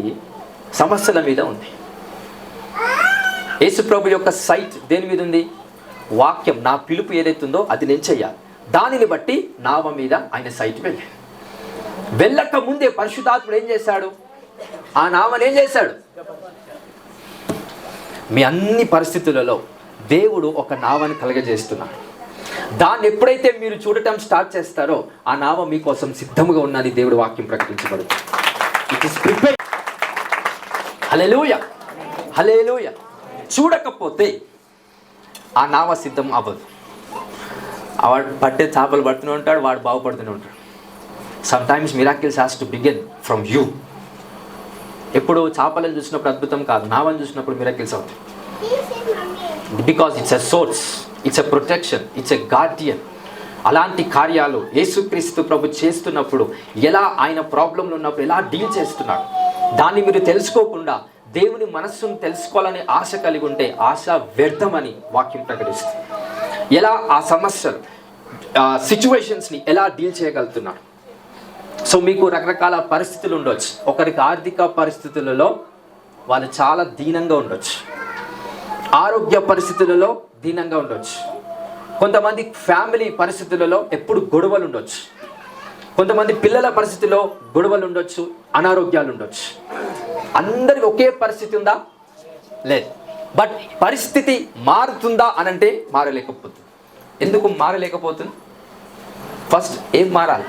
సమస్యల మీద ఉంది. యేసు ప్రభు యొక్క సైట్ దేని మీద ఉంది? వాక్యం. నా పిలుపు ఏదైతుందో అది నేను చెయ్యాలి. దానిని బట్టి నావ మీద ఆయన సైట్ వెళ్ళక ముందే పరిశుద్ధాత్ముడు ఏం చేశాడు? ఆ నావని ఏం చేశాడు? మీ అన్ని పరిస్థితులలో దేవుడు ఒక నావని కలగజేస్తున్నాడు. దాన్ని ఎప్పుడైతే మీరు చూడటం స్టార్ట్ చేస్తారో ఆ నావ మీకోసం సిద్ధముగా ఉన్నది. దేవుడు వాక్యం ప్రకటించబడుతుంది. It is prepared. హల్లెలూయా, హల్లెలూయా. చూడకపోతే ఆ నావ సిద్ధం అవ్వదు. వాడు పట్టే చేపలు పడుతూనే ఉంటాడు, వాడు బాగుపడుతూనే ఉంటాడు. Some times miracles has to begin from you. ఎప్పుడు చేపలను చూసినప్పుడు అద్భుతం కాదు, నావని చూసినప్పుడు మిరాకిల్స్ అవుతాయి. Because it's a source, it's a protection, it's a Guardian. అలాంటి కార్యాలు యేసుక్రీస్తు ప్రభు చేస్తున్నప్పుడు ఎలా ఆయన ప్రాబ్లంలు ఉన్నప్పుడు ఎలా డీల్ చేస్తున్నాడు, దాన్ని మీరు తెలుసుకోకుండా దేవుని మనస్సును తెలుసుకోవాలని ఆశ కలిగి ఉంటే ఆశ వ్యర్థమని వాక్యం ప్రకటిస్తుంది. ఎలా ఆ సమస్యలు సిచ్యువేషన్స్ని ఎలా డీల్ చేయగలుగుతున్నాడు. సో మీకు రకరకాల పరిస్థితులు ఉండొచ్చు. ఒకరికి ఆర్థిక పరిస్థితులలో వాళ్ళు చాలా దీనంగా ఉండొచ్చు, ఆరోగ్య పరిస్థితులలో దీనంగా ఉండొచ్చు, కొంతమంది ఫ్యామిలీ పరిస్థితులలో ఎప్పుడు గొడవలు ఉండొచ్చు, కొంతమంది పిల్లల పరిస్థితిలో గొడవలు ఉండొచ్చు, అనారోగ్యాలు ఉండొచ్చు. అందరికి ఒకే పరిస్థితి ఉందా? లేదు. బట్ పరిస్థితి మారుతుందా అనంటే మారలేకపోతుంది. ఎందుకు మారలేకపోతుంది? ఫస్ట్ ఏం మారాలి?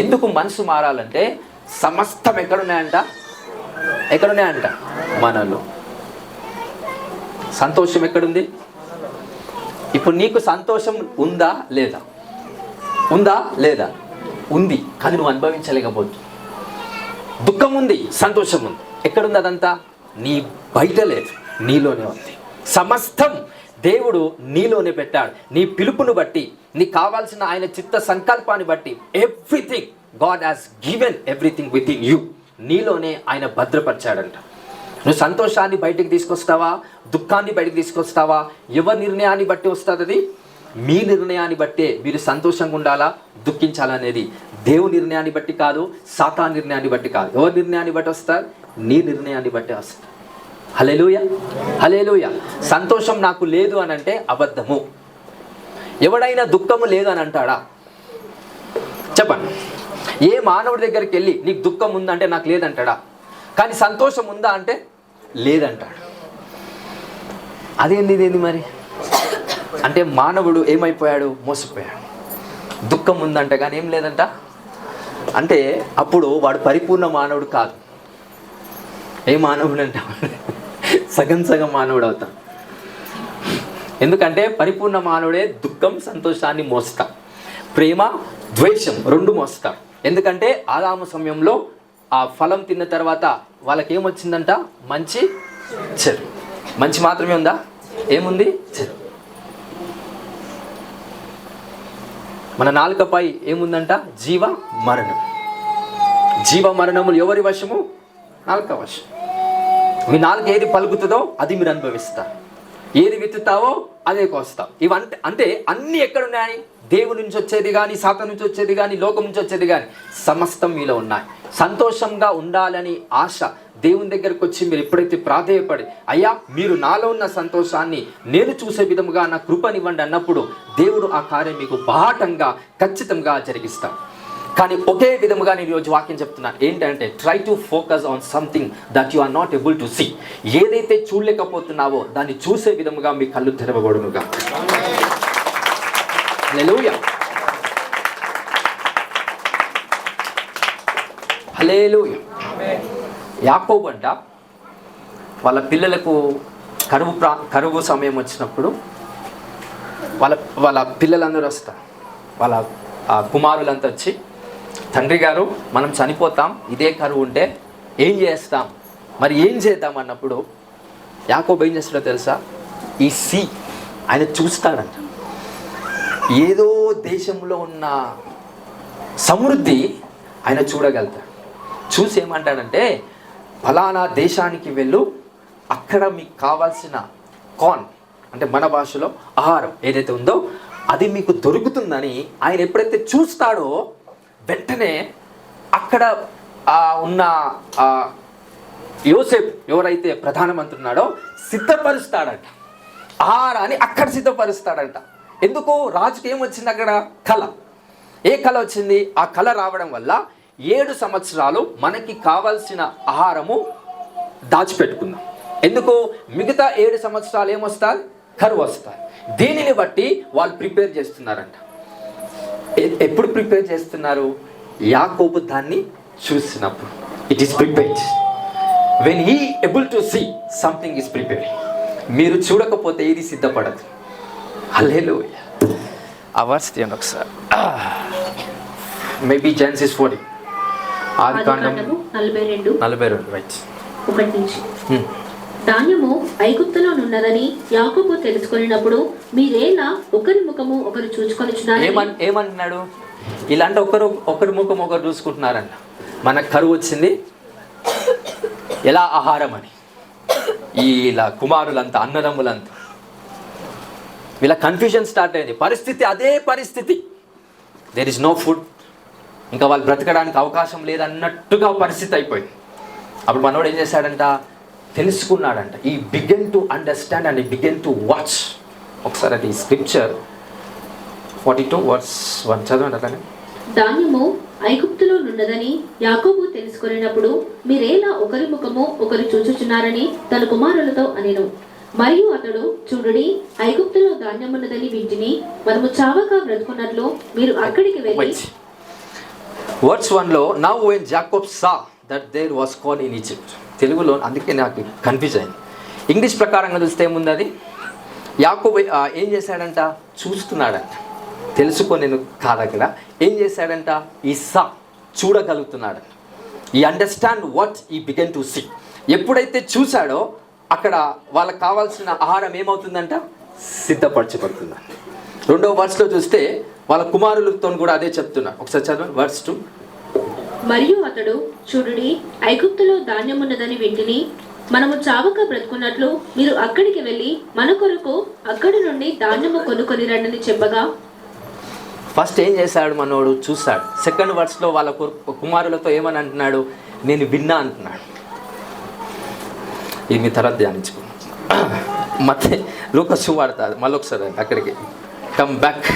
ఎందుకు మనసు మారాలంటే సమస్తం ఎక్కడున్నాయంట మనలో. సంతోషం ఎక్కడుంది? ఇప్పుడు నీకు సంతోషం ఉందా లేదా? ఉంది, కానీ నువ్వు అనుభవించలేకపోతుంది. దుఃఖం ఉంది, సంతోషం ఉంది. ఎక్కడుంది అదంతా? నీ బయట లేదు, నీలోనే ఉంది. సమస్తం దేవుడు నీలోనే పెట్టాడు. నీ పిలుపును బట్టి, నీకు కావాల్సిన ఆయన చిత్త సంకల్పాన్ని బట్టి everything God has given everything with in you. నీలోనే ఆయన భద్రపరిచాడంట. నువ్వు సంతోషాన్ని బయటికి తీసుకొస్తావా, దుఃఖాన్ని బయటికి తీసుకొస్తావా? ఎవరి నిర్ణయాన్ని బట్టి వస్తుంది అది? మీ నిర్ణయాన్ని బట్టే మీరు సంతోషంగా ఉండాలా, దుఃఖించాలనేది. దేవుని నిర్ణయాన్ని బట్టి కాదు, సాతాను నిర్ణయాన్ని బట్టి కాదు. ఎవరి నిర్ణయాన్ని బట్టి వస్తారు? నీ నిర్ణయాన్ని బట్టి వస్తారు. హల్లెలూయా. సంతోషం నాకు లేదు అని అంటే అబద్ధము. ఎవడైనా దుఃఖము లేదు అని అంటాడా? చెప్పండి. ఏ మానవుడి దగ్గరికి వెళ్ళి నీకు దుఃఖం ఉందంటే నాకు లేదంటాడా? కానీ సంతోషం ఉందా అంటే లేదంటాడు. అదేంది మరి? అంటే మానవుడు ఏమైపోయాడు? మోసపోయాడు. దుఃఖం ఉందంట కానీ ఏం లేదంట అంటే అప్పుడు వాడు పరిపూర్ణ మానవుడు కాదు. ఏ మానవుడు అంటే సగం మానవుడు అవుతాడు. ఎందుకంటే పరిపూర్ణ మానవుడే దుఃఖం సంతోషాన్ని మోస్తా, ప్రేమ ద్వేషం రెండు మోస్తా. ఎందుకంటే ఆదాము సమయంలో ఆ ఫలం తిన్న తర్వాత వాళ్ళకి ఏమొచ్చిందంట? మంచి చెడు. మంచి మాత్రమే ఉందా? ఏముంది? చెడు. మన నాలుకపై ఏముందంట? జీవ మరణం. జీవ మరణములు ఎవరి వశము? నాలుక వశం. మీ నాలుక ఏది పలుకుతుందో అది మీరు అనుభవిస్తారు. ఏది విత్తుతావో అదే కోస్తావు. ఇవంటే అంటే అన్నీ ఎక్కడున్నాయి? దేవుడి నుంచి వచ్చేది కానీ, సాతాను నుంచి వచ్చేది కానీ, లోకం నుంచి వచ్చేది కానీ సమస్తం మీలో ఉన్నాయి. సంతోషంగా ఉండాలని ఆశ దేవుని దగ్గరకు వచ్చి మీరు ఎప్పుడైతే ప్రాధేయపడి, అయ్యా మీరు నాలో ఉన్న సంతోషాన్ని నేను చూసే విధముగా నా కృపనివ్వండి అన్నప్పుడు దేవుడు ఆ కార్యం మీకు బాహటంగా ఖచ్చితంగా జరిగిస్తాడు. కానీ ఒకే విధముగా నేను ఈరోజు వాక్యం చెప్తున్నాను ఏంటంటే, try to focus on something that you are not able to see. ఏదైతే చూడలేకపోతున్నావో దాన్ని చూసే విధముగా మీ కళ్ళు తెరవబడునుగా. హల్లెలూయా. హల్లెలూయా. యాకోబు అంట వాళ్ళ పిల్లలకు కరువు సమయం వచ్చినప్పుడు వాళ్ళ పిల్లలందరూ వస్తారు. వాళ్ళ కుమారులంతా వచ్చి, తండ్రి గారు మనం చనిపోతాం, ఇదే కరువు ఉంటే ఏం చేస్తాం, మరి ఏం చేద్దాం అన్నప్పుడు యాకోబు ఏం చేస్తాడో తెలుసా? ఈ ఆయన చూస్తాడంట. ఏదో దేశంలో ఉన్న సమృద్ధి ఆయన చూడగలుగుతాడు. చూసి ఏమంటాడంటే, ఫలానా దేశానికి వెళ్ళు, అక్కడ మీకు కావాల్సిన కార్న్ అంటే మన భాషలో ఆహారం ఏదైతే ఉందో అది మీకు దొరుకుతుందని ఆయన ఎప్పుడైతే చూస్తాడో వెంటనే అక్కడ ఉన్న యోసేపు ఎవరైతే ప్రధానమంత్రి ఉన్నాడో సిద్ధపరుస్తాడంట. ఆహారాన్ని అక్కడ సిద్ధపరుస్తాడంట. ఎందుకు? రాజుకి ఏమొచ్చింది అక్కడ? కళ. ఏ కళ వచ్చింది? ఆ కళ రావడం వల్ల 7 సంవత్సరాలు మనకి కావాల్సిన ఆహారము దాచిపెట్టుకుందాం. ఎందుకు? మిగతా 7 సంవత్సరాలు ఏమొస్తారు? కరువు వస్తారు. దీనిని బట్టి వాళ్ళు ప్రిపేర్ చేస్తున్నారంట. ఎప్పుడు ప్రిపేర్ చేస్తున్నారు? యాకోబు దాన్ని చూసినప్పుడు. It is prepared. When he able to see something is prepared. మీరు చూడకపోతే ఏది సిద్ధపడదు. హల్లెలూయా. ఆ వర్స్ తీయండి ఒకసారి. మేబీ జెనసిస్ 40 ఆదికాండము 42 రైట్ 1 నుంచి. ధాన్యము ఐగుప్తులోనున్నదని యాకోబు తెలుసుకొనినప్పుడు మీరేలా ఒకరి ముఖము ఒకరు చూచుకొనిచున్నారని ఏమంటున్నాడు? ఇలాంటి ఒకరి ముఖం ఒకరు చూసుకుంటున్నారంట. మనకు కరువు వచ్చింది, ఎలా ఆహారం అని. ఇలా కుమారులంతా, అన్నదమ్ములంతా, వీళ్ళ కన్ఫ్యూజన్ స్టార్ట్ అయింది. పరిస్థితి అదే పరిస్థితి, దేర్ ఇస్ నో ఫుడ్, ఇంకా వాళ్ళు బ్రతకడానికి అవకాశం లేదన్నట్టుగా పరిస్థితి అయిపోయింది. అప్పుడు మనోడు ఏం చేశాడంట? తెలుసుకున్నాడంట. He began to understand and began to watch. ఒకసారి అది స్క్రిప్చర్ 42:1 చదవండి. అట్లానే ధాన్యము ఐగుప్తులో నున్నదని యాకోబు తెలుసుకొనినప్పుడు మీరేలా ఒకరి ముఖము ఒకరు చూచుచున్నారని తన కుమారులతో అనెను. మరియు అతడు, చూడుడి, ఐగుప్తులో ధాన్యమున్నదని వింటిని, మనము చావక బ్రతుకున్నట్లు మీరు అక్కడికి వెళ్ళి. వర్స్ 1లో now when Jacob saw that there was corn in Egypt. తెలుగులో అందుకే నాకు కన్ఫ్యూజ్ అయింది. ఇంగ్లీష్ ప్రకారంగా చూస్తే ఏముంది? అది యాకోబు ఏం చేశాడంట? చూస్తున్నాడంట. తెలుసుకొని కాదు, అక్కడ ఏం చేశాడంట? ఈ సా చూడగలుగుతున్నాడంట. ఈ అండర్స్టాండ్ వాట్ ఈ బిగన్ టు సీ. ఎప్పుడైతే చూశాడో అక్కడ వాళ్ళకి కావాల్సిన ఆహారం ఏమవుతుందంట? సిద్ధపరచబడుతుందంట. 2వ వర్స్లో చూస్తే వాళ్ళ కుమారులతో కూడా అదే చెప్తున్నారు. ఒకసారి చదవండి వర్స్ 2. మరియు అతడు, చూడుడి, ఐగుప్తులో ధాన్యమున్నదని వింటిని, మనము చావక బ్రతుకున్నట్లు మీరు అక్కడికి వెళ్ళి మన కొరకు అక్కడి నుండి ధాన్యము కొనుక్కొని రండని చెప్పగా. ఫస్ట్ ఏం చేశాడు? మనోడు చూశాడు. 2nd వర్స్లో వాళ్ళ కుమారులతో ఏమని అంటున్నాడు? నేను విన్నా అంటున్నాడు. ఇది మీ తర్వాత ధ్యానించుకున్నాం. ಮತ್ತೆ లూకా సువార్త మళ్ళీ ఒకసారి అక్కడికి కమ్ బ్యాక్.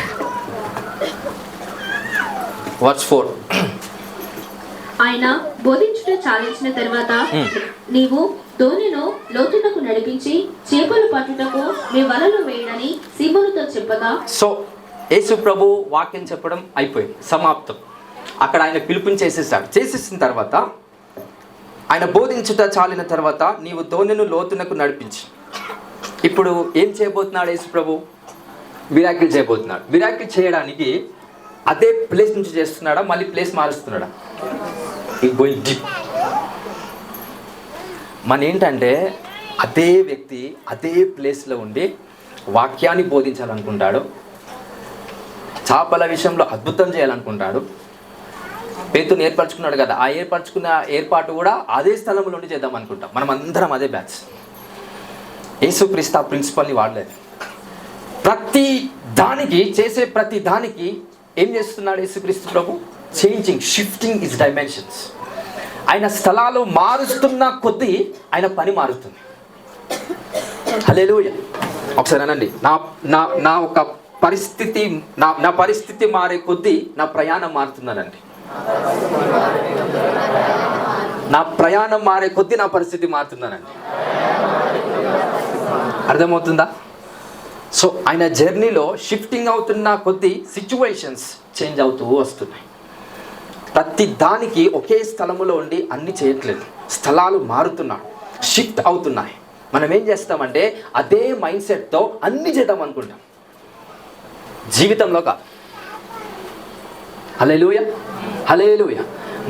వర్స్ 4. ఆయన బోధించుట చాలించిన తర్వాత నీవు దోణిను లోతునకు నడిపించి చేపలు పట్టుటకు మీ వలలో వేయడని సీమోనుతో చెప్పగా. సో యేసు ప్రభు వాక్యం చెప్పడం అయిపోయింది, సమాప్తం. అక్కడ ఆయన పిలుపుని చేసేసాడు. చేసేసిన తర్వాత ఆయన బోధించుట చాలిన తర్వాత నీవు దోణిను లోతునకు నడిపించి. ఇప్పుడు ఏం చేయబోతున్నాడు యేసు ప్రభు? మిరాకిల్ చేయబోతున్నాడు. మిరాకిల్ చేయడానికి అదే ప్లేస్ నుంచి చేస్తున్నాడా, మళ్ళీ ప్లేస్ మారుస్తున్నాడా? Going deep. మన ఏంటంటే అదే వ్యక్తి అదే ప్లేస్లో ఉండి వాక్యాన్ని బోధించాలనుకుంటాడు, చేపల విషయంలో అద్భుతం చేయాలనుకుంటాడు. పేతుని ఏర్పరచుకున్నాడు కదా, ఆ ఏర్పరచుకున్న ఏర్పాటు కూడా అదే స్థలంలో ఉండి చేద్దాం అనుకుంటాం. మనం అందరం అదే బ్యాచ్. యేసుక్రీస్తు ఆ ప్రిన్సిపల్ని వాడలేదు. ప్రతి దానికి చేసే ప్రతి దానికి ఏం చేస్తున్నాడు యేసుక్రీస్తు ప్రభు? Changing, shifting is dimensions. ఆయన స్థలాలు మారుస్తున్న కొద్దీ ఆయన పని మారుతుంది. హల్లెలూయా. ఒకసారి అనండి, నా ఒక పరిస్థితి నా పరిస్థితి మారే కొద్దీ నా ప్రయాణం మారుతుందనండి. నా ప్రయాణం మారే కొద్దీ నా పరిస్థితి మారుతుందనండి. అర్థమవుతుందా? సో ఆయన జర్నీలో షిఫ్టింగ్ అవుతున్న కొద్దీ సిచ్యువేషన్స్ చేంజ్ అవుతూ వస్తున్నాయి. ప్రతి దానికి ఒకే స్థలములో ఉండి అన్ని చేయట్లేదు, స్థలాలు మారుతున్నాడు, షిఫ్ట్ అవుతున్నాయి. మనం ఏం చేస్తామంటే అదే మైండ్ సెట్తో అన్ని చేద్దాం అనుకుంటాం, జీవితంలో కాదు. హల్లెలూయా, హల్లెలూయా.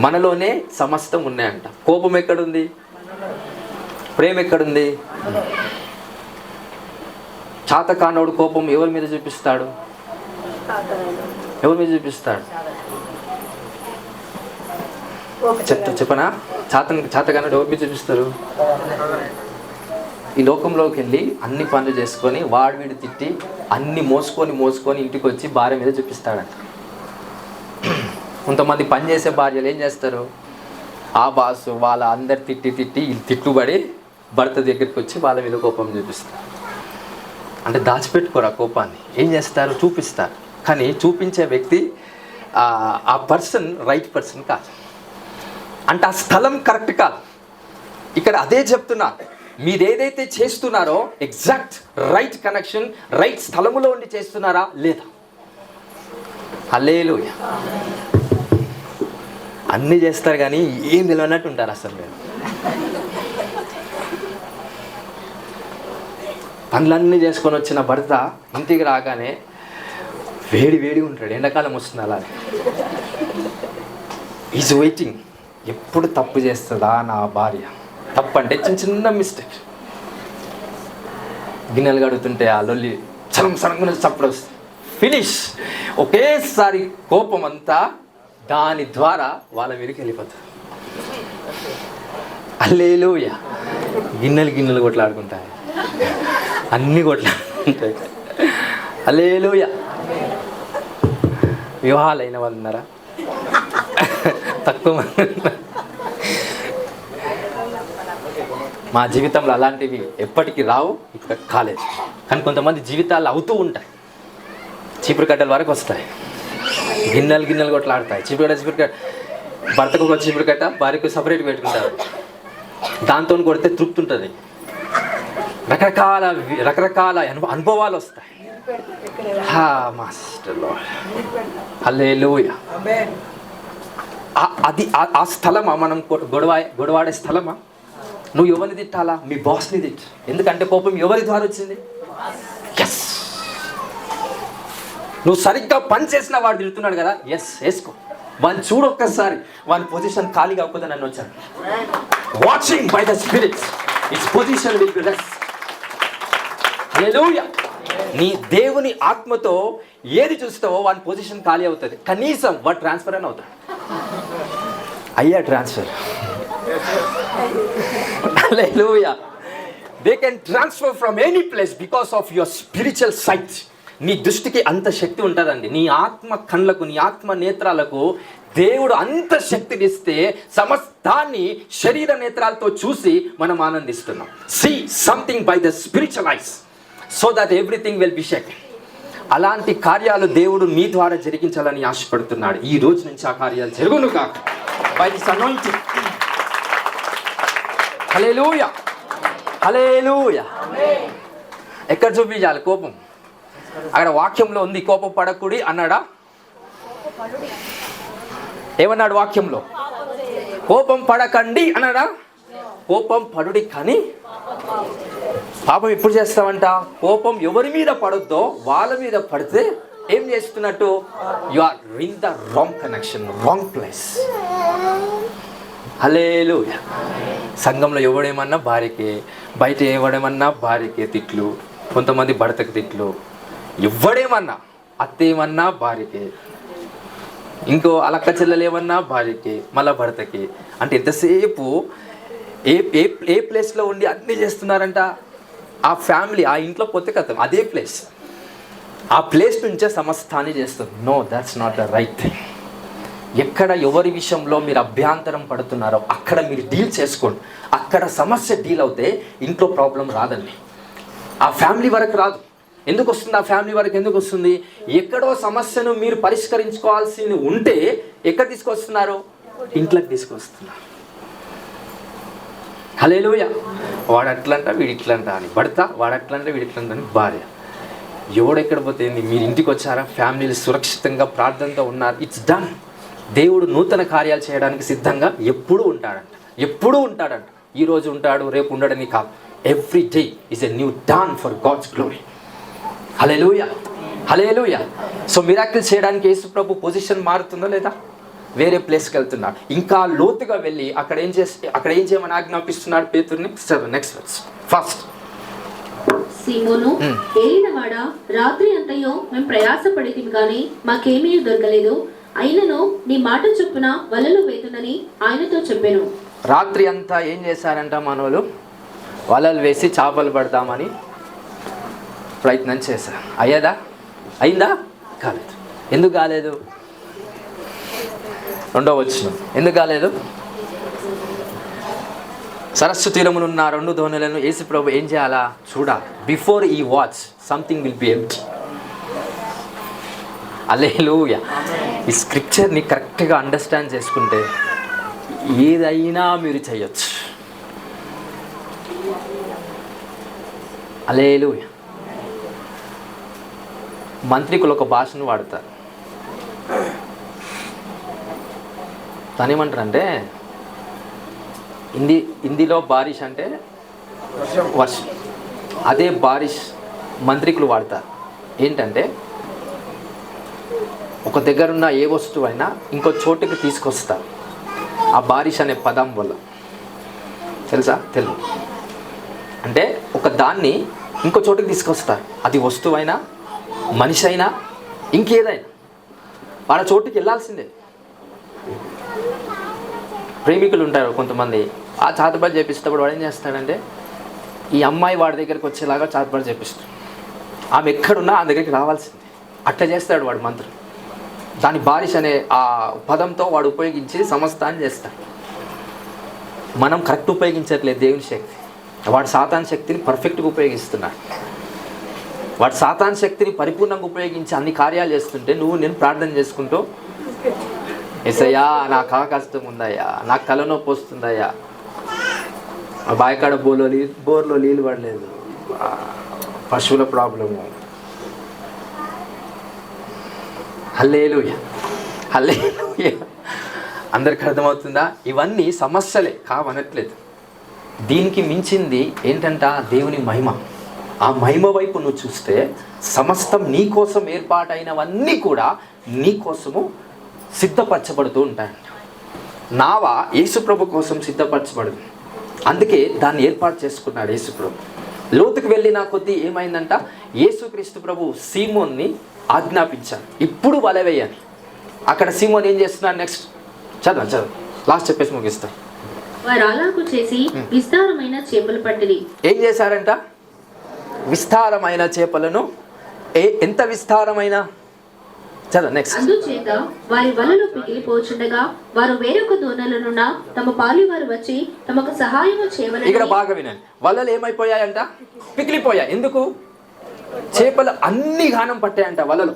మనలోనే సమస్తం ఉన్నాయంట. కోపం ఎక్కడుంది? ప్రేమ ఎక్కడుంది? చాతకానోడు కోపం ఎవరి మీద చూపిస్తాడు? ఎవరి మీద చూపిస్తాడు? చెప్పనా? చాతకానోడు ఎవరి మీద చూపిస్తారు? ఈ లోకంలోకి వెళ్ళి అన్ని పనులు చేసుకొని వాడు వీడు తిట్టి అన్ని మోసుకొని ఇంటికి వచ్చి భార్య మీద చూపిస్తాడంట. కొంతమంది పని చేసే భార్యలు ఏం చేస్తారు? ఆ బాసు వాళ్ళ అందరు తిట్టి తిట్టుబడి భర్త దగ్గరికి వచ్చి వాళ్ళ మీద కోపం చూపిస్తారు. అంటే దాచిపెట్టుకోరు ఆ కోపాన్ని. ఏం చేస్తారు? చూపిస్తారు. కానీ చూపించే వ్యక్తి ఆ పర్సన్ రైట్ పర్సన్ కాదు. అంటే ఆ స్థలం కరెక్ట్ కాదు. ఇక్కడ అదే చెప్తున్నా, మీరు ఏదైతే చేస్తున్నారో ఎగ్జాక్ట్ రైట్ కనెక్షన్ రైట్ స్థలములో ఉండి చేస్తున్నారా లేదా? హల్లెలూయా. అన్నీ చేస్తారు కానీ ఏం తెలియనట్టు ఉంటారు అసలు. మీరు పనులన్నీ చేసుకొని వచ్చిన భర్త ఇంటికి రాగానే వేడి ఉంటాడు. ఎండాకాలం వస్తుంది అలాగే. ఈజ్ వెయిటింగ్, ఎప్పుడు తప్పు చేస్తుందా నా భార్య? తప్పు అంటే చిన్న మిస్టేక్, గిన్నెలు కడుగుతుంటే ఆ లొల్లి సరంగా చప్పుడు వస్తుంది. ఫినిష్. ఒకేసారి కోపం అంతా దాని ద్వారా వాళ్ళ మీదకి వెళ్ళిపోతుంది. హల్లెలూయా. గిన్నెలు కొట్లాడుకుంటాయి, అన్నీ కొట్లాడుకుంటాయి. హల్లెలూయా. వివాహాలు అయిన వాళ్ళు ఉన్నారా? తక్కువ మంది. మా జీవితంలో అలాంటివి ఎప్పటికీ రావు, ఇక్కడ కాలేదు. కానీ కొంతమంది జీవితాలు అవుతూ ఉంటాయి, చీపురు కట్టల వరకు వస్తాయి. గిన్నెలు కొట్లాడతాయి. చీపురు కట్ట భర్తకు ఒక చీపురు కట్ట, భార్యకు సపరేట్ పెట్టుకుంటారు. దాంతో కొడితే తృప్తి ఉంటుంది. రకరకాల అనుభవాలు వస్తాయి. మాస్టర్లో హల్లెలూయా. అది ఆ స్థలమా మనం గొడవాడే స్థలమా? నువ్వు ఎవరిని తిట్టాలా? మీ బాస్ని తిట్టు. ఎందుకంటే కోపం ఎవరి ద్వారా వచ్చింది? ఎస్. నువ్వు సరిగ్గా పని చేసిన వాడు తిడుతున్నాడు కదా, ఎస్ వేసుకో. వాడిని చూడు ఒక్కసారి, వాని పొజిషన్ ఖాళీ కాకపోతే నన్ను వచ్చాను. Watching by the spirit its position will be less. హల్లెలూయా. నీ దేవుని ఆత్మతో ఏది చూస్తావో వాని పొజిషన్ ఖాళీ అవుతుంది. కనీసం వాడు ట్రాన్స్ఫర్ అని అవుతాడు. అయ్యా transfer. Hallelujah. They can transfer from any place because of your spiritual sight. నీ దృష్టికి అంత శక్తి ఉంటుందండి. నీ ఆత్మ కళ్ళకు, నీ ఆత్మ నేత్రాలకు దేవుడు అంత శక్తినిస్తే సమస్తాన్ని శరీర నేత్రాలతో చూసి మనం ఆనందిస్తున్నాం. See something by the spiritual eyes so that everything will be shake. అలాంటి కార్యాలు దేవుడు నీ ద్వారా జరిగించాలని ఆశపడుతున్నాడు. ఈ రోజు నుంచి ఆ కార్యాలు జరుగును కాక బై దిస్ అనాయింటింగ్. హల్లెలూయా. హల్లెలూయా. ఎక్కడ చూపించాలి కోపం? అక్కడ వాక్యంలో ఉంది, కోపం పడకుడి అన్నాడా? ఏమన్నాడు వాక్యంలో? కోపం పడకండి అన్నాడా? కోపం పడుడి. కానీ పాపం ఎప్పుడు చేస్తామంట? కోపం ఎవరి మీద పడొద్దో వాళ్ళ మీద పడితే ఏం చేస్తున్నట్టు? You are in the wrong connection, wrong place. హల్లెలూయా. సంఘంలో ఎవడేమన్నా భార్యకే, బయట ఎవడేమన్నా భార్యకే తిట్లు, కొంతమంది భర్తకు తిట్లు, ఎవడేమన్నా అత్తేమన్నా భార్యకే, ఇంకో అలక్క చెల్లెలు ఏమన్నా భార్యకి, మళ్ళా భర్తకి. అంటే ఎంతసేపు ఏ ప్లేస్లో ఉండి అన్నీ చేస్తున్నారంట? ఆ ఫ్యామిలీ ఆ ఇంట్లో పోతే కదా అదే ప్లేస్, ఆ ప్లేస్ నుంచే సమస్తాన్ని చేస్తుంది. No, that's not the right thing. ఎక్కడ ఎవరి విషయంలో మీరు అభ్యంతరం పడుతున్నారో అక్కడ మీరు డీల్ చేసుకోండి. అక్కడ సమస్య డీల్ అవుతే ఇంట్లో ప్రాబ్లం రాదండి. ఆ ఫ్యామిలీ వరకు రాదు. ఎందుకు వస్తుంది? ఆ ఫ్యామిలీ వరకు ఎందుకు వస్తుంది? ఎక్కడో సమస్యను మీరు పరిష్కరించుకోవాల్సింది ఉంటే ఎక్కడ తీసుకొస్తున్నారు? ఇంట్లోకి తీసుకొస్తున్నారు. హల్లెలూయా. వాడు అట్లంట వీడు ఇట్లంట అని భర్త, వాడు అట్లంట వీడు ఇట్లంట అని భార్య. ఎవడెక్కడ పోతుంది? మీరు ఇంటికి వచ్చారా? ఫ్యామిలీలు సురక్షితంగా ప్రార్థనతో ఉన్నారు. It's done. దేవుడు నూతన కార్యాలు చేయడానికి సిద్ధంగా ఎప్పుడూ ఉంటాడంట. ఈరోజు ఉంటాడు, రేపు ఉండడని కాదు. Every day is a new dawn for God's glory. Hallelujah. Hallelujah. So miracles చేయడానికి యేసు ప్రభు పొజిషన్ మారుతుందో లేదా? వేరే ప్లేస్కి వెళ్తున్నాడు. ఇంకా లోతుగా వెళ్ళి అక్కడ ఏం చేయమని ఆజ్ఞాపిస్తున్నాడు పేతురుని? Next verse. ఫస్ట్ సీమోను, ఏలినవాడా, రాత్రి అంతయో మేము ప్రయాసపడితిమి కానీ మాకేమీ దొరకలేదు. అయినను నీ మాట చొప్పున వలలు వేతునని ఆయనతో చెప్పాను. రాత్రి అంతా ఏం చేశారంట మనోళ్ళు? వలలు వేసి చేపలు పడతామని ప్రయత్నం చేశారు. అయిందా? కాలేదు. ఎందుకు కాలేదు? రెండో వచనం. ఎందుకు కాలేదు? సరస్సు తీరమునున్న 2 దోణులను యేసు ప్రభు ఏం చేయాలా? చూడాలి. బిఫోర్ ఈ watch something will be empty. హల్లెలూయా. ఈ స్క్రిప్చర్ని కరెక్ట్గా అండర్స్టాండ్ చేసుకుంటే ఏదైనా మీరు చేయొచ్చు. హల్లెలూయా. మంత్రికులు ఒక భాషను వాడతారు. దాని ఏమంటారంటే హిందీలో బారిష్ అంటే వర్షం. అదే బారిష్ మంత్రికులు వాడతారు. ఏంటంటే ఒక దగ్గర ఉన్న ఏ వస్తువు అయినా ఇంకో చోటుకి తీసుకొస్తారు ఆ బారిష్ అనే పదం వల్ల. తెలుసా? తెలుగు అంటే ఒక దాన్ని ఇంకో చోటుకి తీసుకొస్తారు. అది వస్తువైనా మనిషి అయినా ఇంకేదైనా వాళ్ళ చోటుకి వెళ్ళాల్సిందే. ప్రేమికులు ఉంటారు కొంతమంది, ఆ చాతపడి చేపిస్తేప్పుడు వాడు ఏం చేస్తాడంటే ఈ అమ్మాయి వాడి దగ్గరికి వచ్చేలాగా చాతపడి చేపిస్తాడు. ఆమె ఎక్కడున్నా ఆ దగ్గరికి రావాల్సిందే. అట్లా చేస్తాడు వాడు మంత్రం. దాని బారిష్ అనే ఆ పదంతో వాడు ఉపయోగించి సమస్తాన్ని చేస్తాడు. మనం కరెక్ట్ ఉపయోగించట్లేదు దేవుని శక్తి. వాడు సాతాన్ శక్తిని పర్ఫెక్ట్గా ఉపయోగిస్తున్నాడు. వాడు సాతాన్ శక్తిని పరిపూర్ణంగా ఉపయోగించి అన్ని కార్యాలు చేస్తుంటే నువ్వు నేను ప్రార్థన చేసుకుంటూ ఎసయ్యా నాకు ఆ కష్టం ఉందయ్యా, నాకు తలనొప్పి వస్తుందయ్యా, బాయికాడ బోర్లో నీళ్ళు పడలేదు, పశువుల ప్రాబ్లము, హల్లెలూయా హల్లెలూయా. అందరికి అర్థమవుతుందా? ఇవన్నీ సమస్యలే కావనట్లేదు. దీనికి మించింది ఏంటంట దేవుని మహిమ. ఆ మహిమ వైపు నువ్వు చూస్తే సమస్తం నీ కోసం ఏర్పాటైనవన్నీ కూడా నీ కోసము సిద్ధపరచబడుతూ ఉంటాయంట. నావా యేసుప్రభు కోసం సిద్ధపరచబడింది, అందుకే దాన్ని ఏర్పాటు చేసుకున్నాడు యేసుప్రభు. లోతుకు వెళ్ళిన కొద్దీ ఏమైందంట, యేసుక్రీస్తు ప్రభు సీమోన్ని ఆజ్ఞాపించాడు ఇప్పుడు వల వేయని. అక్కడ సీమోన్ ఏం చేస్తున్నాడు? నెక్స్ట్ చదువు లాస్ట్ చెప్పేసి ముగిస్తాం. వారు అలాగు చేసి విస్తారమైన చేపలు పట్టిరి. ఏం చేశారంట? విస్తారమైన చేపలను. ఎంత విస్తారమైన? చదువు నెక్స్ట్. అందుచేత వారి వలలు పిగిలిపోచుండగా వారు వేరొక దోణలనున్న తమ పాలివారు వచ్చి తమకు సహాయము చేయవలెనని. ఇక్కడ బాగా వినండి. వలలు ఏమైపోయాయంట? పిగిలిపోయాయి. ఎందుకు? చేపలు అన్ని గానం పట్టాయంట. వలలు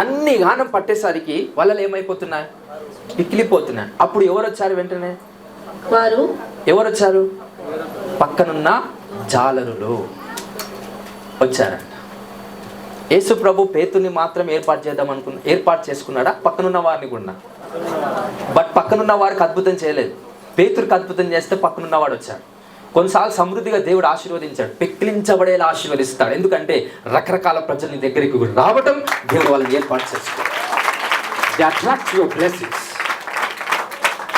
అన్ని గానం పట్టేసరికి వలలు ఏమైపోతున్నాయి? పిగిలిపోతున్నాయి. అప్పుడు ఎవరు వచ్చారు? వెంటనే ఎవరు వచ్చారు? పక్కనున్న జాలరులు వచ్చారంట. యేసు ప్రభు పేతుని మాత్రం ఏర్పాటు చేసుకున్నాడా? పక్కనున్న వారిని కూడా. బట్ పక్కనున్న వారికి అద్భుతం చేయలేదు. పేతురికి అద్భుతం చేస్తే పక్కనున్న వాడు వచ్చాడు. కొన్నిసార్లు సమృద్ధిగా దేవుడు ఆశీర్వదించాడు, పెక్కిలించబడేలా ఆశీర్వదిస్తాడు. ఎందుకంటే రకరకాల ప్రజల్ని దగ్గరికి రావటం దేవుడు వాళ్ళని ఏర్పాటు చేసుకోవాలి. They attract your blessings.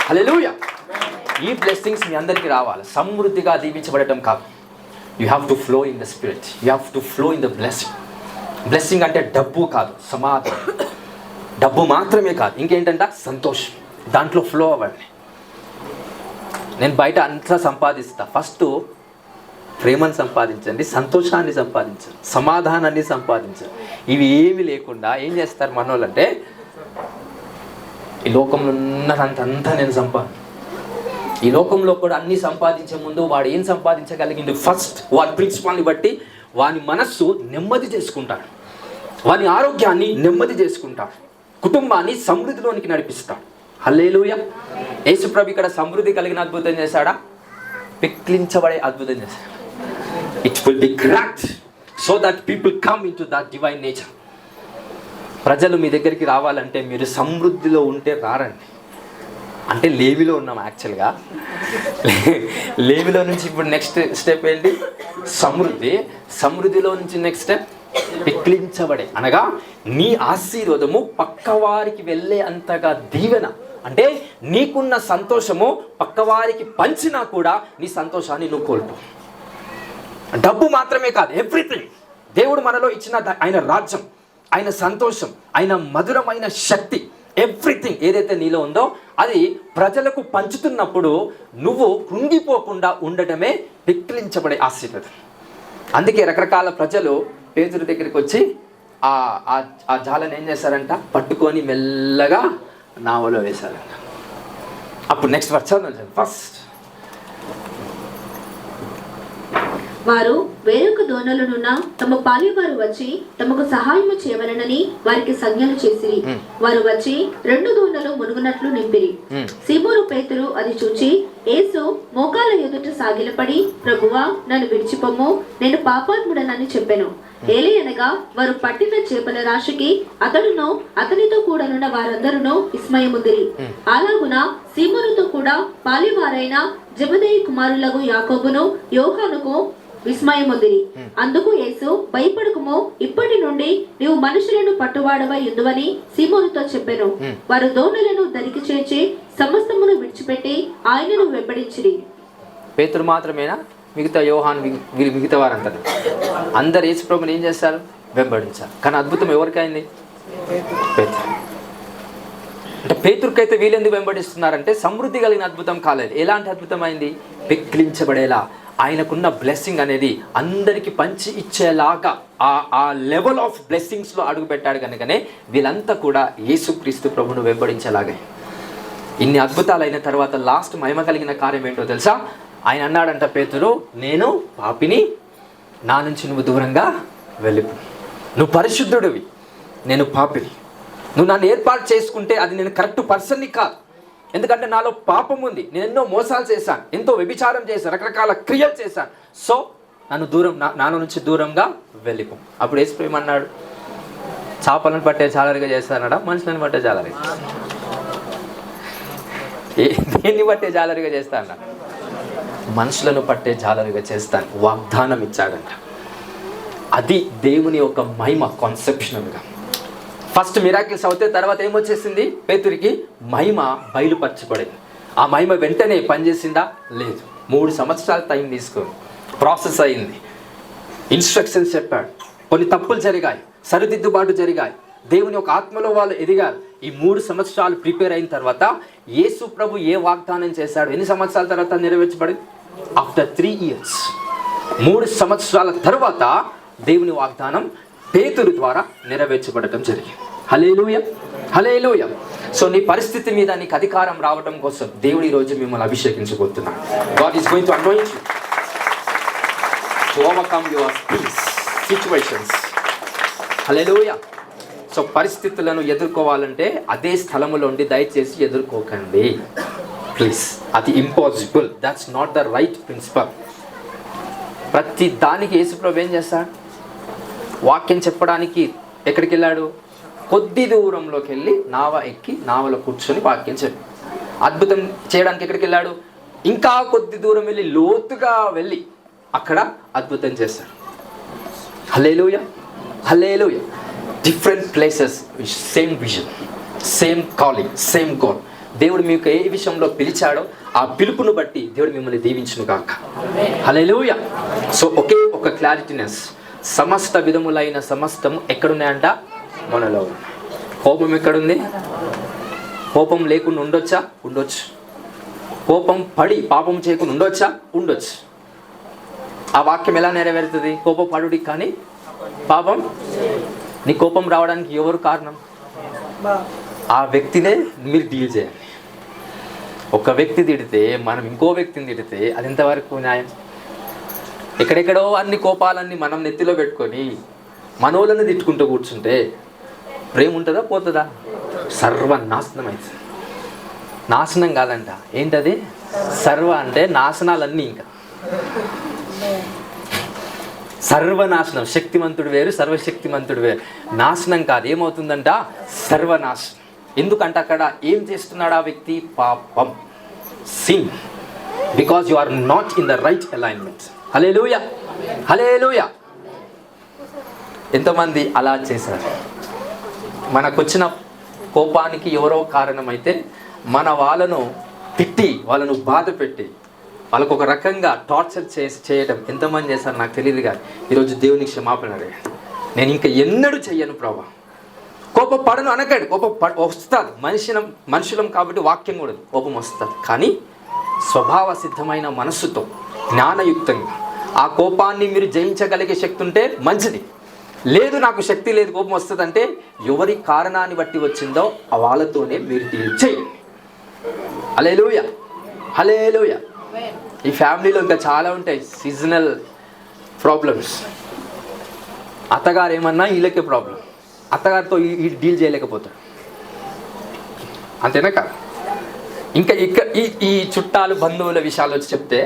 హల్లెలూయా. ఈ బ్లెస్సింగ్స్ మీ అందరికీ రావాలి. సమృద్ధిగా దీవించబడటం కాదు. You have to flow in the spirit. You have to flow in the blessing. Blessing అంటే డబ్బు కాదు, సమాధానం. డబ్బు మాత్రమే కాదు, ఇంకేంటంటే సంతోషం. దాంట్లో ఫ్లో అవ్వండి. నేను బయట అంతా సంపాదిస్తా. ఫస్ట్ ప్రేమను సంపాదించండి, సంతోషాన్ని సంపాదించండి, సమాధానాన్ని సంపాదించండి. ఇవి ఏమి లేకుండా ఏం చేస్తారు మనోళ్ళంటే, ఈ లోకంలో ఉన్నదంతా నేను ఈ లోకంలో కూడా అన్ని సంపాదించే ముందు వాడు ఏం సంపాదించగలిగింది? ఫస్ట్ వాడి ప్రిన్సిపాల్ని బట్టి వాని మనస్సు నెమ్మది చేసుకుంటాడు, వాని ఆరోగ్యాన్ని నెమ్మది చేసుకుంటాడు, కుటుంబాన్ని సమృద్ధిలోనికి నడిపిస్తాడు. హల్లెలూయా. యేసుప్రభు ఇక్కడ సమృద్ధి కలిగిన అద్భుతం చేశాడా? పిక్లించబడే అద్భుతం చేశాడు. It will be cracked so that people come in to that divine nature. ప్రజలు మీ దగ్గరికి రావాలంటే మీరు సమృద్ధిలో ఉంటే రారండి. అంటే లేవిలో ఉన్నాం యాక్చువల్గా. లేవిలో నుంచి ఇప్పుడు నెక్స్ట్ స్టెప్ ఏంటి? సమృద్ధిలో నుంచి నెక్స్ట్ స్టెప్ పిక్లించబడే, అనగా నీ ఆశీర్వాదము పక్కవారికి వెళ్ళే అంతగా దీవెన. అంటే నీకున్న సంతోషము పక్కవారికి పంచినా కూడా నీ సంతోషాన్ని నువ్వు కోల్పో. డబ్బు మాత్రమే కాదు, ఎవ్రీథింగ్. దేవుడు మనలో ఇచ్చిన ఆయన రాజ్యం, ఆయన సంతోషం, ఆయన మధురమైన శక్తి, ఎవ్రీథింగ్ ఏదైతే నీలో ఉందో అది ప్రజలకు పంచుతున్నప్పుడు నువ్వు కృంగిపోకుండా ఉండటమే పిక్లించబడే ఆశీర్వాదం. అందుకే రకరకాల ప్రజలు పేతురు దగ్గరికి వచ్చి ఆ జాలను ఏం చేశారంట? పట్టుకొని మెల్లగా నావలో వేశారంట. అప్పుడు నెక్స్ట్ వర్షం ఫస్ట్ వారు వేరొక దోణలనున్న తమ పాలివారు వచ్చి తమకు సహాయము చేయవలెనని వారికి సంజ్ఞలు చేసిరి. వారు వచ్చి 2 దోణలు మునుగునట్లు నింపిరి. సీమోను పేతురు అది చూచి యేసు మోకాళ్ళ ఎదుట సాగిలపడి, ప్రభువా నన్ను విడిచిపోము, నేను పాపాత్ముడనని చెప్పెను. ఏలయనగా వారు పట్టిన చేపల రాశికి అతడును అతనితో కూడానున్న వారందరూ విస్మయముందిరి. అలాగున సీమోనుతో కూడా పాలివారైన జెబెదయి కుమారులకు యాకోబును యోహానుకు విస్మయముందిరి. అందుకు యేసు, భయపడకుము, ఇప్పటి నుండి నీవు మనుషులను పట్టువాడవై యుందువని సీమోనుతో చెప్పెను. వారు దోణులను దరికి చేర్చి సమస్తమును విడిచిపెట్టి ఆయనను వెంబడించిరి. పేతురు మాత్రమేనా? మిగతా యోహాన్ వీళ్ళు మిగతా వారంతా అందరు యేసుప్రభుని ఏం చేస్తారు? వెంబడించారు. కానీ అద్భుతం ఎవరికైంది? పేతురు. అంటే పేతురుకైతే వీళ్ళెందుకు వెంబడిస్తున్నారంటే సమృద్ధి కలిగిన అద్భుతం కాలేదు. ఎలాంటి అద్భుతం అయింది? వెక్కిలించబడేలా ఆయనకున్న బ్లెస్సింగ్ అనేది అందరికీ పంచి ఇచ్చేలాగా ఆ లెవెల్ ఆఫ్ బ్లెస్సింగ్స్లో అడుగు పెట్టాడు కనుకనే వీళ్ళంతా కూడా యేసుక్రీస్తు ప్రభువును వెంబడించేలాగే. ఇన్ని అద్భుతాలు అయిన తర్వాత లాస్ట్ మహిమ కలిగిన కార్యం ఏంటో తెలుసా? ఆయన అన్నాడంట, పేతురు, నేను పాపిని, నా నుంచి నువ్వు దూరంగా వెళ్ళిపో. నువ్వు పరిశుద్ధుడివి, నేను పాపిని. నువ్వు నన్ను ఏర్పాటు చేసుకుంటే అది నేను కరెక్ట్ పర్సన్ని కాదు. ఎందుకంటే నాలో పాపం ఉంది, నేను ఎన్నో మోసాలు చేశాను, ఎంతో వ్యభిచారం చేశాను, రకరకాల క్రియలు చేశాను. సో నన్ను నాలో నుంచి దూరంగా వెళ్ళిపో. అప్పుడు యేసు ఏమన్నాడు? చేపలను పట్టే జాలరిగా చేస్తానడా, మనుషులను పట్టే జాలరిగా? దేన్ని పట్టే జాలరిగా చేస్తా అన్నా? మనుషులను పట్టే జాలరిగా చేస్తాను వాగ్దానం ఇచ్చాడంట. అది దేవుని యొక్క మహిమ కాన్సెప్షనల్గా. ఫస్ట్ మిరాకిల్స్ అవుతే తర్వాత ఏమొచ్చేసింది? పేతురికి మహిమ బయలుపరచబడింది. ఆ మహిమ వెంటనే పనిచేసిందా? లేదు. 3 సంవత్సరాలు టైం తీసుకొని ప్రాసెస్ అయింది. ఇన్స్ట్రక్షన్స్ చెప్పాడు, కొన్ని తప్పులు జరిగాయి, సరిదిద్దుబాటు జరిగాయి, దేవుని యొక్క ఆత్మలో వాళ్ళు ఎదిగారు. ఈ 3 సంవత్సరాలు ప్రిపేర్ అయిన తర్వాత యేసు ప్రభు ఏ వాగ్దానం చేశాడు? ఎన్ని సంవత్సరాల తర్వాత నెరవేర్చబడింది? After 3 years. 3 సంవత్సరాల తర్వాత దేవుని వాగ్దానం పేతురు ద్వారా నెరవేర్చబడటం జరిగింది. హల్లెలూయా, హల్లెలూయా. సో నీ పరిస్థితి మీద నీకు అధికారం రావడం కోసం దేవుడు ఈ రోజు మిమ్మల్ని అభిషేకించబోతున్నాడు. God is going to anoint you to overcome your situations. Hallelujah. So పరిస్థితులను ఎదుర్కోవాలంటే అదే స్థలములో ఉండి దయచేసి ఎదుర్కోకండి ప్లీజ్. అది impossible. That's not the right principle. ప్రతి దానికి యేసుప్రభు ఏం చేస్తాడు? వాక్యం చెప్పడానికి ఎక్కడికి వెళ్ళాడు? కొద్ది దూరంలోకి వెళ్ళి నావ ఎక్కి నావలో కూర్చొని వాక్యం చెప్పి. అద్భుతం చేయడానికి ఎక్కడికి వెళ్ళాడు? ఇంకా కొద్ది దూరం వెళ్ళి లోతుగా వెళ్ళి అక్కడ అద్భుతం చేస్తాడు. హల్లెలూయా, హల్లెలూయా. Different places, same vision, same calling, same goal. దేవుడు మీకు ఏ విషయంలో పిలిచాడో ఆ పిలుపును బట్టి దేవుడు మిమ్మల్ని దీవించును గాక. హల్లెలూయా. సో ఒకే ఒక క్లారిటీనెస్, సమస్త విధములైన సమస్తం ఎక్కడున్నాయంట? మనలో. కోపం ఎక్కడుంది? కోపం లేకుండా ఉండొచ్చా? ఉండొచ్చు. కోపం పడి పాపం చేయకుండా ఉండొచ్చా? ఉండొచ్చు. ఆ వాక్యం ఎలా నెరవేరుతుంది? కోపపడుడి కానీ పాపం. నీ కోపం రావడానికి ఎవరు కారణం? ఆ వ్యక్తినే మీరు డీల్ చేయాలి. ఒక వ్యక్తి తిడితే మనం ఇంకో వ్యక్తిని తిడితే అది ఎంతవరకు న్యాయం? ఎక్కడెక్కడో అన్ని కోపాలన్నీ మనం నెత్తిలో పెట్టుకొని మనోళ్ళని తిట్టుకుంటూ కూర్చుంటే ప్రేమ ఉంటుందా? పోతుందా? సర్వనాశనం అవుతుంది. నాశనం కాదంట. ఏంటది? సర్వ అంటే నాశనాలన్నీ. ఇంకా సర్వనాశనం. శక్తిమంతుడు వేరు, సర్వశక్తిమంతుడు వేరు. నాశనం కాదు. ఏమవుతుందంట? సర్వనాశనం. ఎందుకంటే అక్కడ ఏం చేస్తున్నాడు ఆ వ్యక్తి? పాపం, sin. Because you are not in the right alignment. హల్లెలూయా, హల్లెలూయా. ఎంతమంది అలా చేశారు? మనకొచ్చిన కోపానికి ఎవరో కారణమైతే మన వాళ్ళను తిట్టి వాళ్ళను బాధ పెట్టి వాళ్ళకు ఒక రకంగా టార్చర్ చేయడం ఎంతమంది చేశారు నాకు తెలియదు. కానీ ఈరోజు దేవునికి క్షమాపణ అడిగాడు. నేను ఇంకా ఎన్నడూ చెయ్యను ప్రభా. కోపపడను అనగాడు. వస్తుంది. మనుషులం కాబట్టి వాక్యం కూడా కోపం వస్తుంది. కానీ స్వభావ సిద్ధమైన మనస్సుతో జ్ఞానయుక్తంగా ఆ కోపాన్ని మీరు జయించగలిగే శక్తి ఉంటే మంచిది. లేదు నాకు శక్తి లేదు, కోపం వస్తుందంటే ఎవరి కారణాన్ని బట్టి వచ్చిందో వాళ్ళతోనే మీరు డీల్ చేయండి. హల్లెలూయా, హల్లెలూయా. ఈ ఫ్యామిలీలో ఇంకా చాలా ఉంటాయి సీజనల్ ప్రాబ్లమ్స్. అత్తగారు ఏమన్నా వీళ్ళకే ప్రాబ్లం. అత్తగారితో ఈ డీల్ చేయలేకపోతాడు. అంతేనా కాదు? ఇంకా ఈ చుట్టాలు బంధువుల విషయాలు వచ్చి చెప్తే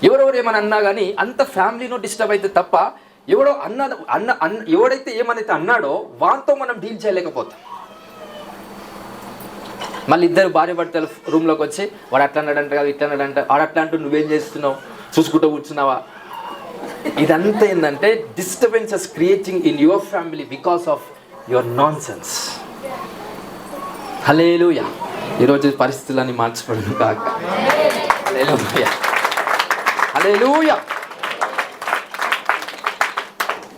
ఎవరెవరు ఏమని అన్నా కానీ అంత ఫ్యామిలీనో డిస్టర్బ్ అయితే తప్ప ఎవడో ఎవడైతే ఏమనైతే అన్నాడో వాంతో మనం డీల్ చేయలేకపోతాం. మళ్ళీ ఇద్దరు భార్య భర్తలు రూమ్లోకి వచ్చి వాడు అట్లా అన్నాడంట కదా, ఇట్లా అన్నాడంట, వాడు అట్లా అంటూ నువ్వేం చేస్తున్నావు, చూసుకుంటూ కూర్చున్నావా? ఇదంతా ఏంటంటే disturbances creating in your family because of your nonsense. హల్లెలూయా. ఈరోజు పరిస్థితులన్నీ మార్చబడును కాక. హల్లెలూయా, హల్లెలూయా.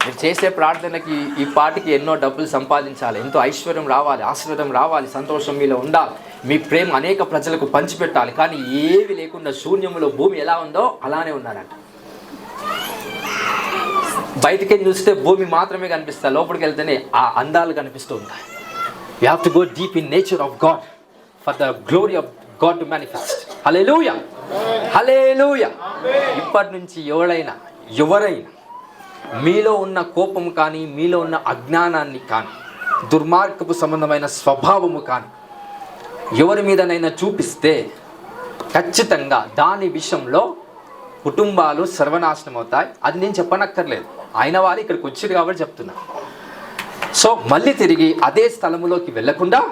మీరు చేసే ప్రార్థనకి ఈ పాటికి ఎన్నో డబ్బులు సంపాదించాలి, ఎంతో ఐశ్వర్యం రావాలి, ఆశీర్వాదం రావాలి, సంతోషం మీలో ఉండాలి, మీ ప్రేమ అనేక ప్రజలకు పంచిపెట్టాలి. కానీ ఏవి లేకుండా శూన్యంలో భూమి ఎలా ఉందో అలానే ఉన్నారంట. బయటికి చూస్తే భూమి మాత్రమే కనిపిస్తాయి, లోపలికి వెళ్తేనే ఆ అందాలు కనిపిస్తూ ఉంటాయి. You have to go deep in nature of God for the glory of God to manifest. హల్లెలూయా, హల్లెలూయా. ఇప్పటి నుంచి ఎవరైనా మీలో ఉన్న కోపం కానీ, మీలో ఉన్న అజ్ఞానాన్ని కానీ, దుర్మార్గపు సంబంధమైన స్వభావము కానీ ఎవరి మీదనైనా చూపిస్తే ఖచ్చితంగా దాని విషయంలో కుటుంబాలు సర్వనాశనం అవుతాయి. అది నేను చెప్పనక్కర్లేదు, ఆయన వాళ్ళు ఇక్కడికి వచ్చారు కాబట్టి చెప్తున్నా. సో మళ్ళీ తిరిగి అదే స్థలములోకి వెళ్ళకుండా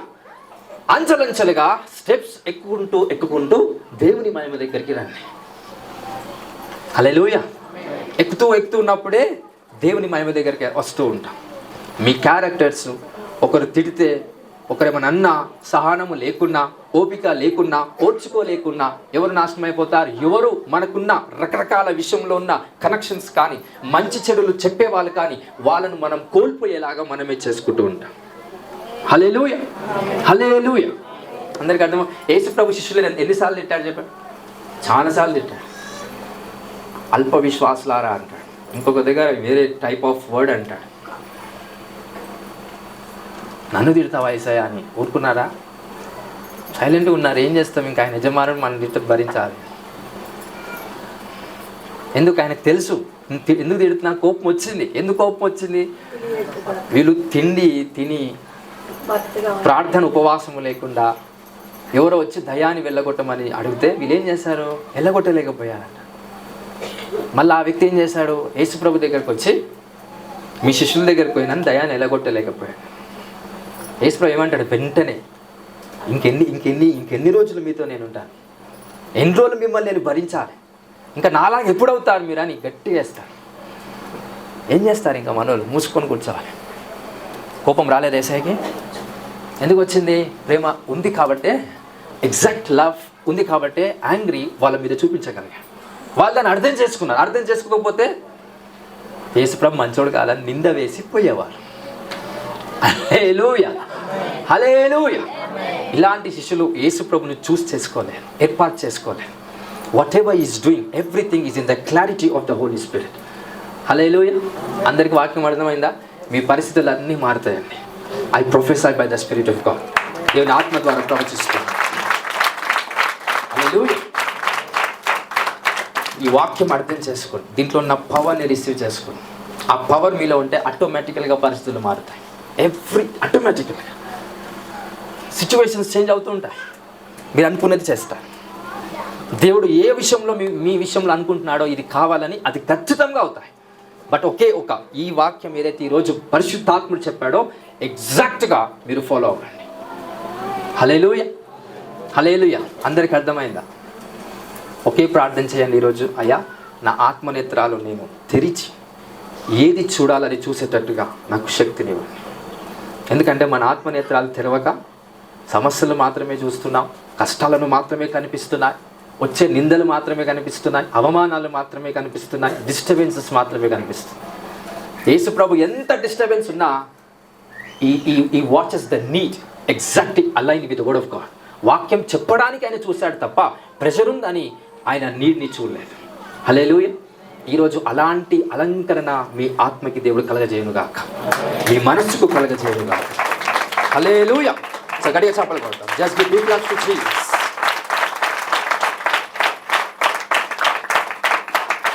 అంచెలంచెలుగా స్టెప్స్ ఎక్కుకుంటూ దేవుని మహిమ దగ్గరికి రండి. హల్లెలూయా. ఎక్కుతూ ఉన్నప్పుడే దేవుని మహిమ దగ్గరికి వస్తూ ఉంటాం. మీ క్యారెక్టర్స్, ఒకరు తిడితే, ఒకరేమన్నా అన్నా సహనము లేకున్నా, ఓపిక లేకున్నా, ఓర్చుకోలేకున్నా ఎవరు నాశనం అయిపోతారు? ఎవరు మనకున్న రకరకాల విషయంలో ఉన్న కనెక్షన్స్ కానీ, మంచి చెడులు చెప్పేవాళ్ళు కానీ, వాళ్ళను మనం కోల్పోయేలాగా మనమే చేసుకుంటూ ఉంటాం. హల్లెలూయా, హల్లెలూయా. అందరికీ అర్థం. యేసు ప్రభు శిష్యులు ఎన్నిసార్లు తిట్టాడు చెప్పాడు? చాలాసార్లు తిట్టాడు. అల్ప విశ్వాసులారా అంటాడు, ఇంకొక దగ్గర వేరే టైప్ ఆఫ్ వర్డ్ అంటాడు. నన్ను తిడతావా యేసయ్యా అని ఊరుకున్నారా? సైలెంట్గా ఉన్నారు. ఏం చేస్తాం, ఇంకా ఆయన యజమానుడు మన తిట్ట భరించాలి. ఎందుకు? ఆయనకు తెలుసు ఎందుకు తిడుతున్నా. కోపం వచ్చింది. ఎందుకు కోపం వచ్చింది? వీళ్ళు తిని ప్రార్థన ఉపవాసము లేకుండా ఎవరో వచ్చి దయాన్ని వెళ్ళగొట్టమని అడిగితే వీళ్ళు ఏం చేశారు? వెళ్ళగొట్టలేకపోయారంట. మళ్ళీ ఆ వ్యక్తి ఏం చేశాడు? యేసుప్రభు దగ్గరికి వచ్చి మీ శిష్యుల దగ్గరికి పోయినాను, దయాన్ని వెళ్ళగొట్టలేకపోయాడు. యేసుప్రభు ఏమంటాడు? వెంటనే ఇంకెన్ని రోజులు మీతో నేను ఉంటాను, ఎన్ని రోజులు మిమ్మల్ని నేను భరించాలి, ఇంకా నాలాగా ఎప్పుడు అవుతారు మీరు అని గట్టిగా వేస్తారు. ఏం చేస్తారు? ఇంకా మనోళ్ళు మూసుకొని కూర్చోవాలి. కోపం రాలేదు యేసయ్యకి. ఎందుకు వచ్చింది? ప్రేమ ఉంది కాబట్టే, ఎగ్జాక్ట్ లవ్ ఉంది కాబట్టే యాంగ్రీ వాళ్ళ మీద చూపించగలిగారు. వాళ్ళు దాన్ని అర్థం చేసుకున్నారు. అర్థం చేసుకోకపోతే యేసుప్రభు మంచోడు కాదని నింద వేసి పోయేవారు. హల్లెలూయా, హల్లెలూయా. ఇలాంటి శిష్యులు యేసుప్రభుని చేసుకోలేరు, ఏర్పాటు చేసుకోలేరు. Whatever is doing, everything is in the clarity of the Holy Spirit. హల్లెలూయా. అందరికి వాక్యం అర్థమైందా? మీ పరిస్థితులు అన్నీ మారుతాయండి. I professor by the spirit of God. దేవుని ఆత్మ ద్వారా ప్రవచిస్తాను. హల్లెలూయా. ఈ వాక్యం అర్థం చేసుకోండి, దీంట్లో ఉన్న పవర్ని రిసీవ్ చేసుకోండి. ఆ పవర్ మీలో ఉంటే ఆటోమేటికల్గా పరిస్థితులు మారుతాయి. ఆటోమేటికల్గా సిచ్యువేషన్స్ చేంజ్ అవుతూ ఉంటాయి. మీరు అనుకున్నది చేస్తారు. దేవుడు ఏ విషయంలో మీ విషయంలో అనుకుంటున్నాడో ఇది కావాలని అది ఖచ్చితంగా అవుతాయి. బట్ ఈ వాక్యం ఏదైతే ఈరోజు పరిశుద్ధాత్ముడు చెప్పాడో ఎగ్జాక్ట్గా మీరు ఫాలో అవ్వండి. హల్లెలూయా, హల్లెలూయా. అందరికి అర్థమైందా? ఒకే ప్రార్థన చేయండి ఈరోజు. అయ్యా, నా ఆత్మనేత్రాలు నేను తెరిచి ఏది చూడాలని చూసేటట్టుగా నాకు శక్తినివ్వండి. ఎందుకంటే మన ఆత్మనేత్రాలు తెరవక సమస్యలు మాత్రమే చూస్తున్నాం, కష్టాలను మాత్రమే కనిపిస్తున్నాయి, వచ్చే నిందలు మాత్రమే కనిపిస్తున్నాయి, అవమానాలు మాత్రమే కనిపిస్తున్నాయి, డిస్టర్బెన్సెస్ మాత్రమే కనిపిస్తున్నాయి. యేసు ప్రభు ఎంత డిస్టర్బెన్స్ ఉన్నా ఈ watches the need exactly align with word of God. వాక్యం చెప్పడానికి ఆయన చూశాడు తప్ప ప్రెషర్ ఉందని ఆయన నీడ్ని చూడలేదు. హల్లెలూయా. ఈరోజు అలాంటి అలంకరణ మీ ఆత్మకి దేవుడు కలగజేయునుగాక, మీ మనస్సుకు కలగజేయునుగాక. హల్లెలూయా. గట్టిగా చప్పట్లు కొడతాం. Just give big claps to Jesus.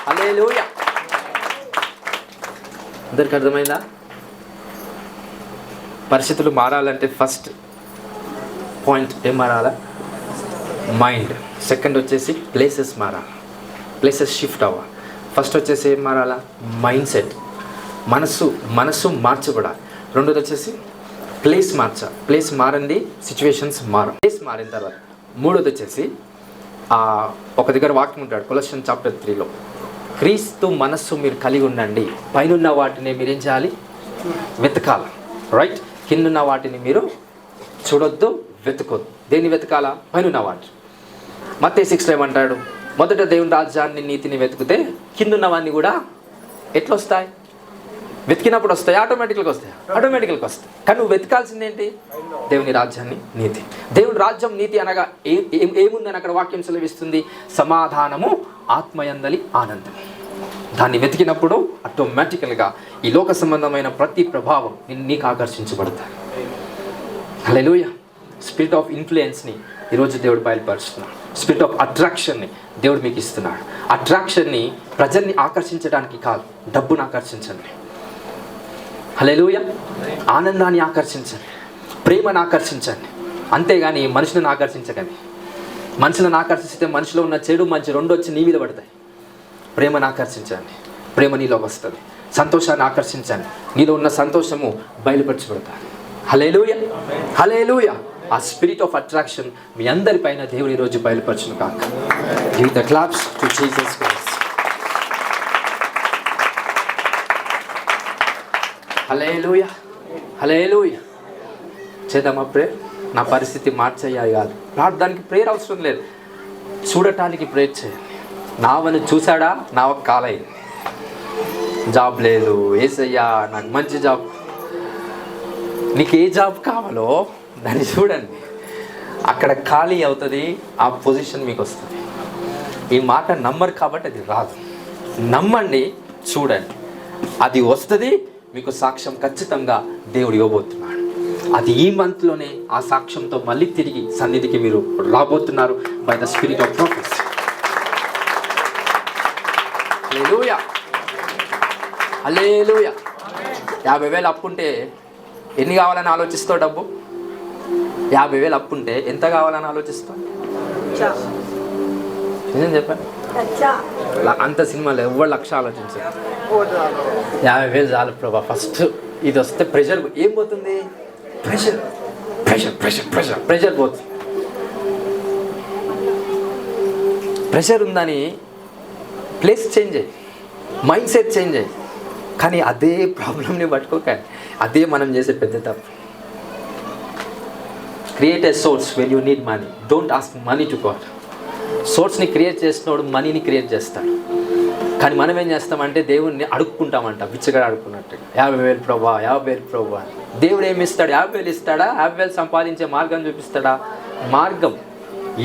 హల్లెలూయా. అందరికి అర్థమైందా? పరిస్థితులు మారాలంటే ఫస్ట్ పాయింట్ ఏం మారాలా? మైండ్. సెకండ్ వచ్చేసి ప్లేసెస్ మారాలి, ప్లేసెస్ షిఫ్ట్ అవ్వాలి. ఫస్ట్ వచ్చేసి ఏం మారాలా? మైండ్ సెట్, మనసు మార్చబడాలి. రెండోది వచ్చేసి ప్లేస్ మార్చాలి. ప్లేస్ మారండి, సిచ్యువేషన్స్ మారం. ప్లేస్ మారిన తర్వాత మూడోది వచ్చేసి ఒక దగ్గర వాక్యం ఉంటాడు కొలస్సియన్స్ చాప్టర్ 3లో, క్రీస్తు మనస్సు మీరు కలిగి ఉండండి, పైనున్న వాటిని మీరు ఏం చేయాలి? వెతకాలి. రైట్. కిందున్న వాటిని మీరు చూడొద్దు, వెతుకోద్దు. దేన్ని వెతకాలా? పైనున్న వాటి. మత్తయి 6 ఏమంటాడు? మొదట దేవుని రాజ్యాన్ని నీతిని వెతికితే కిందున్నవన్నీ కూడా ఎట్లా వస్తాయి? వెతికినప్పుడు వస్తాయి, ఆటోమేటిక్గా వస్తాయి. కానీ నువ్వు వెతకాల్సింది ఏంటి? దేవుని రాజ్యాన్ని, నీతి. దేవుని రాజ్యం నీతి అనగా ఏముందని అక్కడ వాక్యం సెలవిస్తుంది? సమాధానము, ఆత్మయందలి ఆనందం. దాన్ని వెతికినప్పుడు ఆటోమేటికల్గా ఈ లోక సంబంధమైన ప్రతి ప్రభావం నీకు ఆకర్షించబడతాయి. హల్లెలూయా. స్పిరిట్ ఆఫ్ ఇన్ఫ్లుయెన్స్ని ఈరోజు దేవుడు బయలుపరుస్తున్నాడు. స్పిరిట్ ఆఫ్ అట్రాక్షన్ని దేవుడు మీకు ఇస్తున్నాడు. అట్రాక్షన్ని ప్రజల్ని ఆకర్షించడానికి కాదు, డబ్బును ఆకర్షించండి. హల్లెలూయా. ఆనందాన్ని ఆకర్షించండి, ప్రేమను ఆకర్షించండి, అంతేగాని మనుషులను ఆకర్షించకండి. మనుషులను ఆకర్షిస్తే మనిషిలో ఉన్న చెడు మంచి రెండు వచ్చి నీ మీద పడతాయి. ప్రేమను ఆకర్షించండి, ప్రేమ నీలోకి వస్తుంది. సంతోషాన్ని ఆకర్షించండి, నీలో ఉన్న సంతోషము బయలుపరచబడతాయి. హల్లెలూయా, హల్లెలూయా. ఆ స్పిరిట్ ఆఫ్ అట్రాక్షన్ మీ అందరిపైన దేవుడు ఈరోజు బయలుపరచును కాక. Give the claps to Jesus Christ. హల్లెలూయా, హల్లెలూయా. చేద్దామా ప్రేయర్? నా పరిస్థితి మార్చేయాలి కాదు, ప్రార్థనకి ప్రేయర్ అవసరం లేదు, చూడటానికి ప్రేయర్ చేయాలి. నావను చూశాడా, నా ఒక కాలయ్యింది, జాబ్ లేదు, ఏసయ్యా నాకు మంచి జాబ్. నీకు ఏ జాబ్ కావాలో దాన్ని చూడండి, అక్కడ ఖాళీ అవుతుంది, ఆ పొజిషన్ మీకు వస్తుంది. ఈ మాట నమ్మరు కాబట్టి అది రాదు. నమ్మండి, చూడండి, అది వస్తుంది. మీకు సాక్ష్యం ఖచ్చితంగా దేవుడు ఇవ్వబోతున్నాడు. అది ఈ మంత్లోనే ఆ సాక్ష్యంతో మళ్ళీ తిరిగి సన్నిధికి మీరు రాబోతున్నారు by the spirit of prophecy. హల్లెలూయా, హల్లెలూయా. 50,000 అప్పుంటే ఎన్ని కావాలని ఆలోచిస్తావు? డబ్బు 50,000 అప్పుంటే ఎంత కావాలని ఆలోచిస్తావు? నిజం చెప్పండి, అంత సినిమాలో ఎవరు లక్ష ఆలోచించారు. 50,000 చాలు ప్రభా. ఫస్ట్ ఇది వస్తే ప్రెషర్ ఏం పోతుంది? Pressure pressure pressure pressure pressure పోతుంది. ప్రెషర్ ఉందని ప్లేస్ చేంజ్ అయ్యి, మైండ్ సెట్ చేంజ్ అయ్యి, కానీ అదే ప్రాబ్లమ్ని పట్టుకోకండి. అదే మనం చేసే పెద్ద తప్పు. Create a source when you need money. Don't ask money to God. సోర్స్ని క్రియేట్ చేసినోడు మనీని క్రియేట్ చేస్తాడు. కానీ మనం ఏం చేస్తామంటే దేవుణ్ణి అడుక్కుంటామంట, బిచ్చగా అడుక్కున్నట్టు. 50,000 ప్రభా, 50,000 ప్రభా. దేవుడు ఏమి ఇస్తాడు? 50,000 ఇస్తాడా? 50,000 సంపాదించే మార్గం చూపిస్తాడా? మార్గం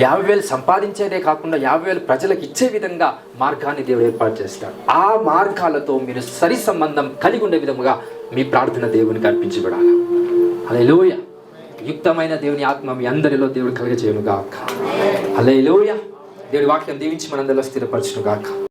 50,000 సంపాదించేదే కాకుండా 50,000 ప్రజలకు ఇచ్చే విధంగా మార్గాన్ని దేవుడు ఏర్పాటు చేస్తాడు. ఆ మార్గాలతో మీరు సరి సంబంధం కలిగి ఉండే విధముగా మీ ప్రార్థన దేవునికి అర్పించబడాలి. హల్లెలూయా. యుక్తమైన దేవుని ఆత్మ మీ అందరిలో దేవుడు కలుగజేయును గాక. హల్లెలూయా. దేవుడి వాక్యం దీవించి మనందరిలో స్థిరపరచును గాక.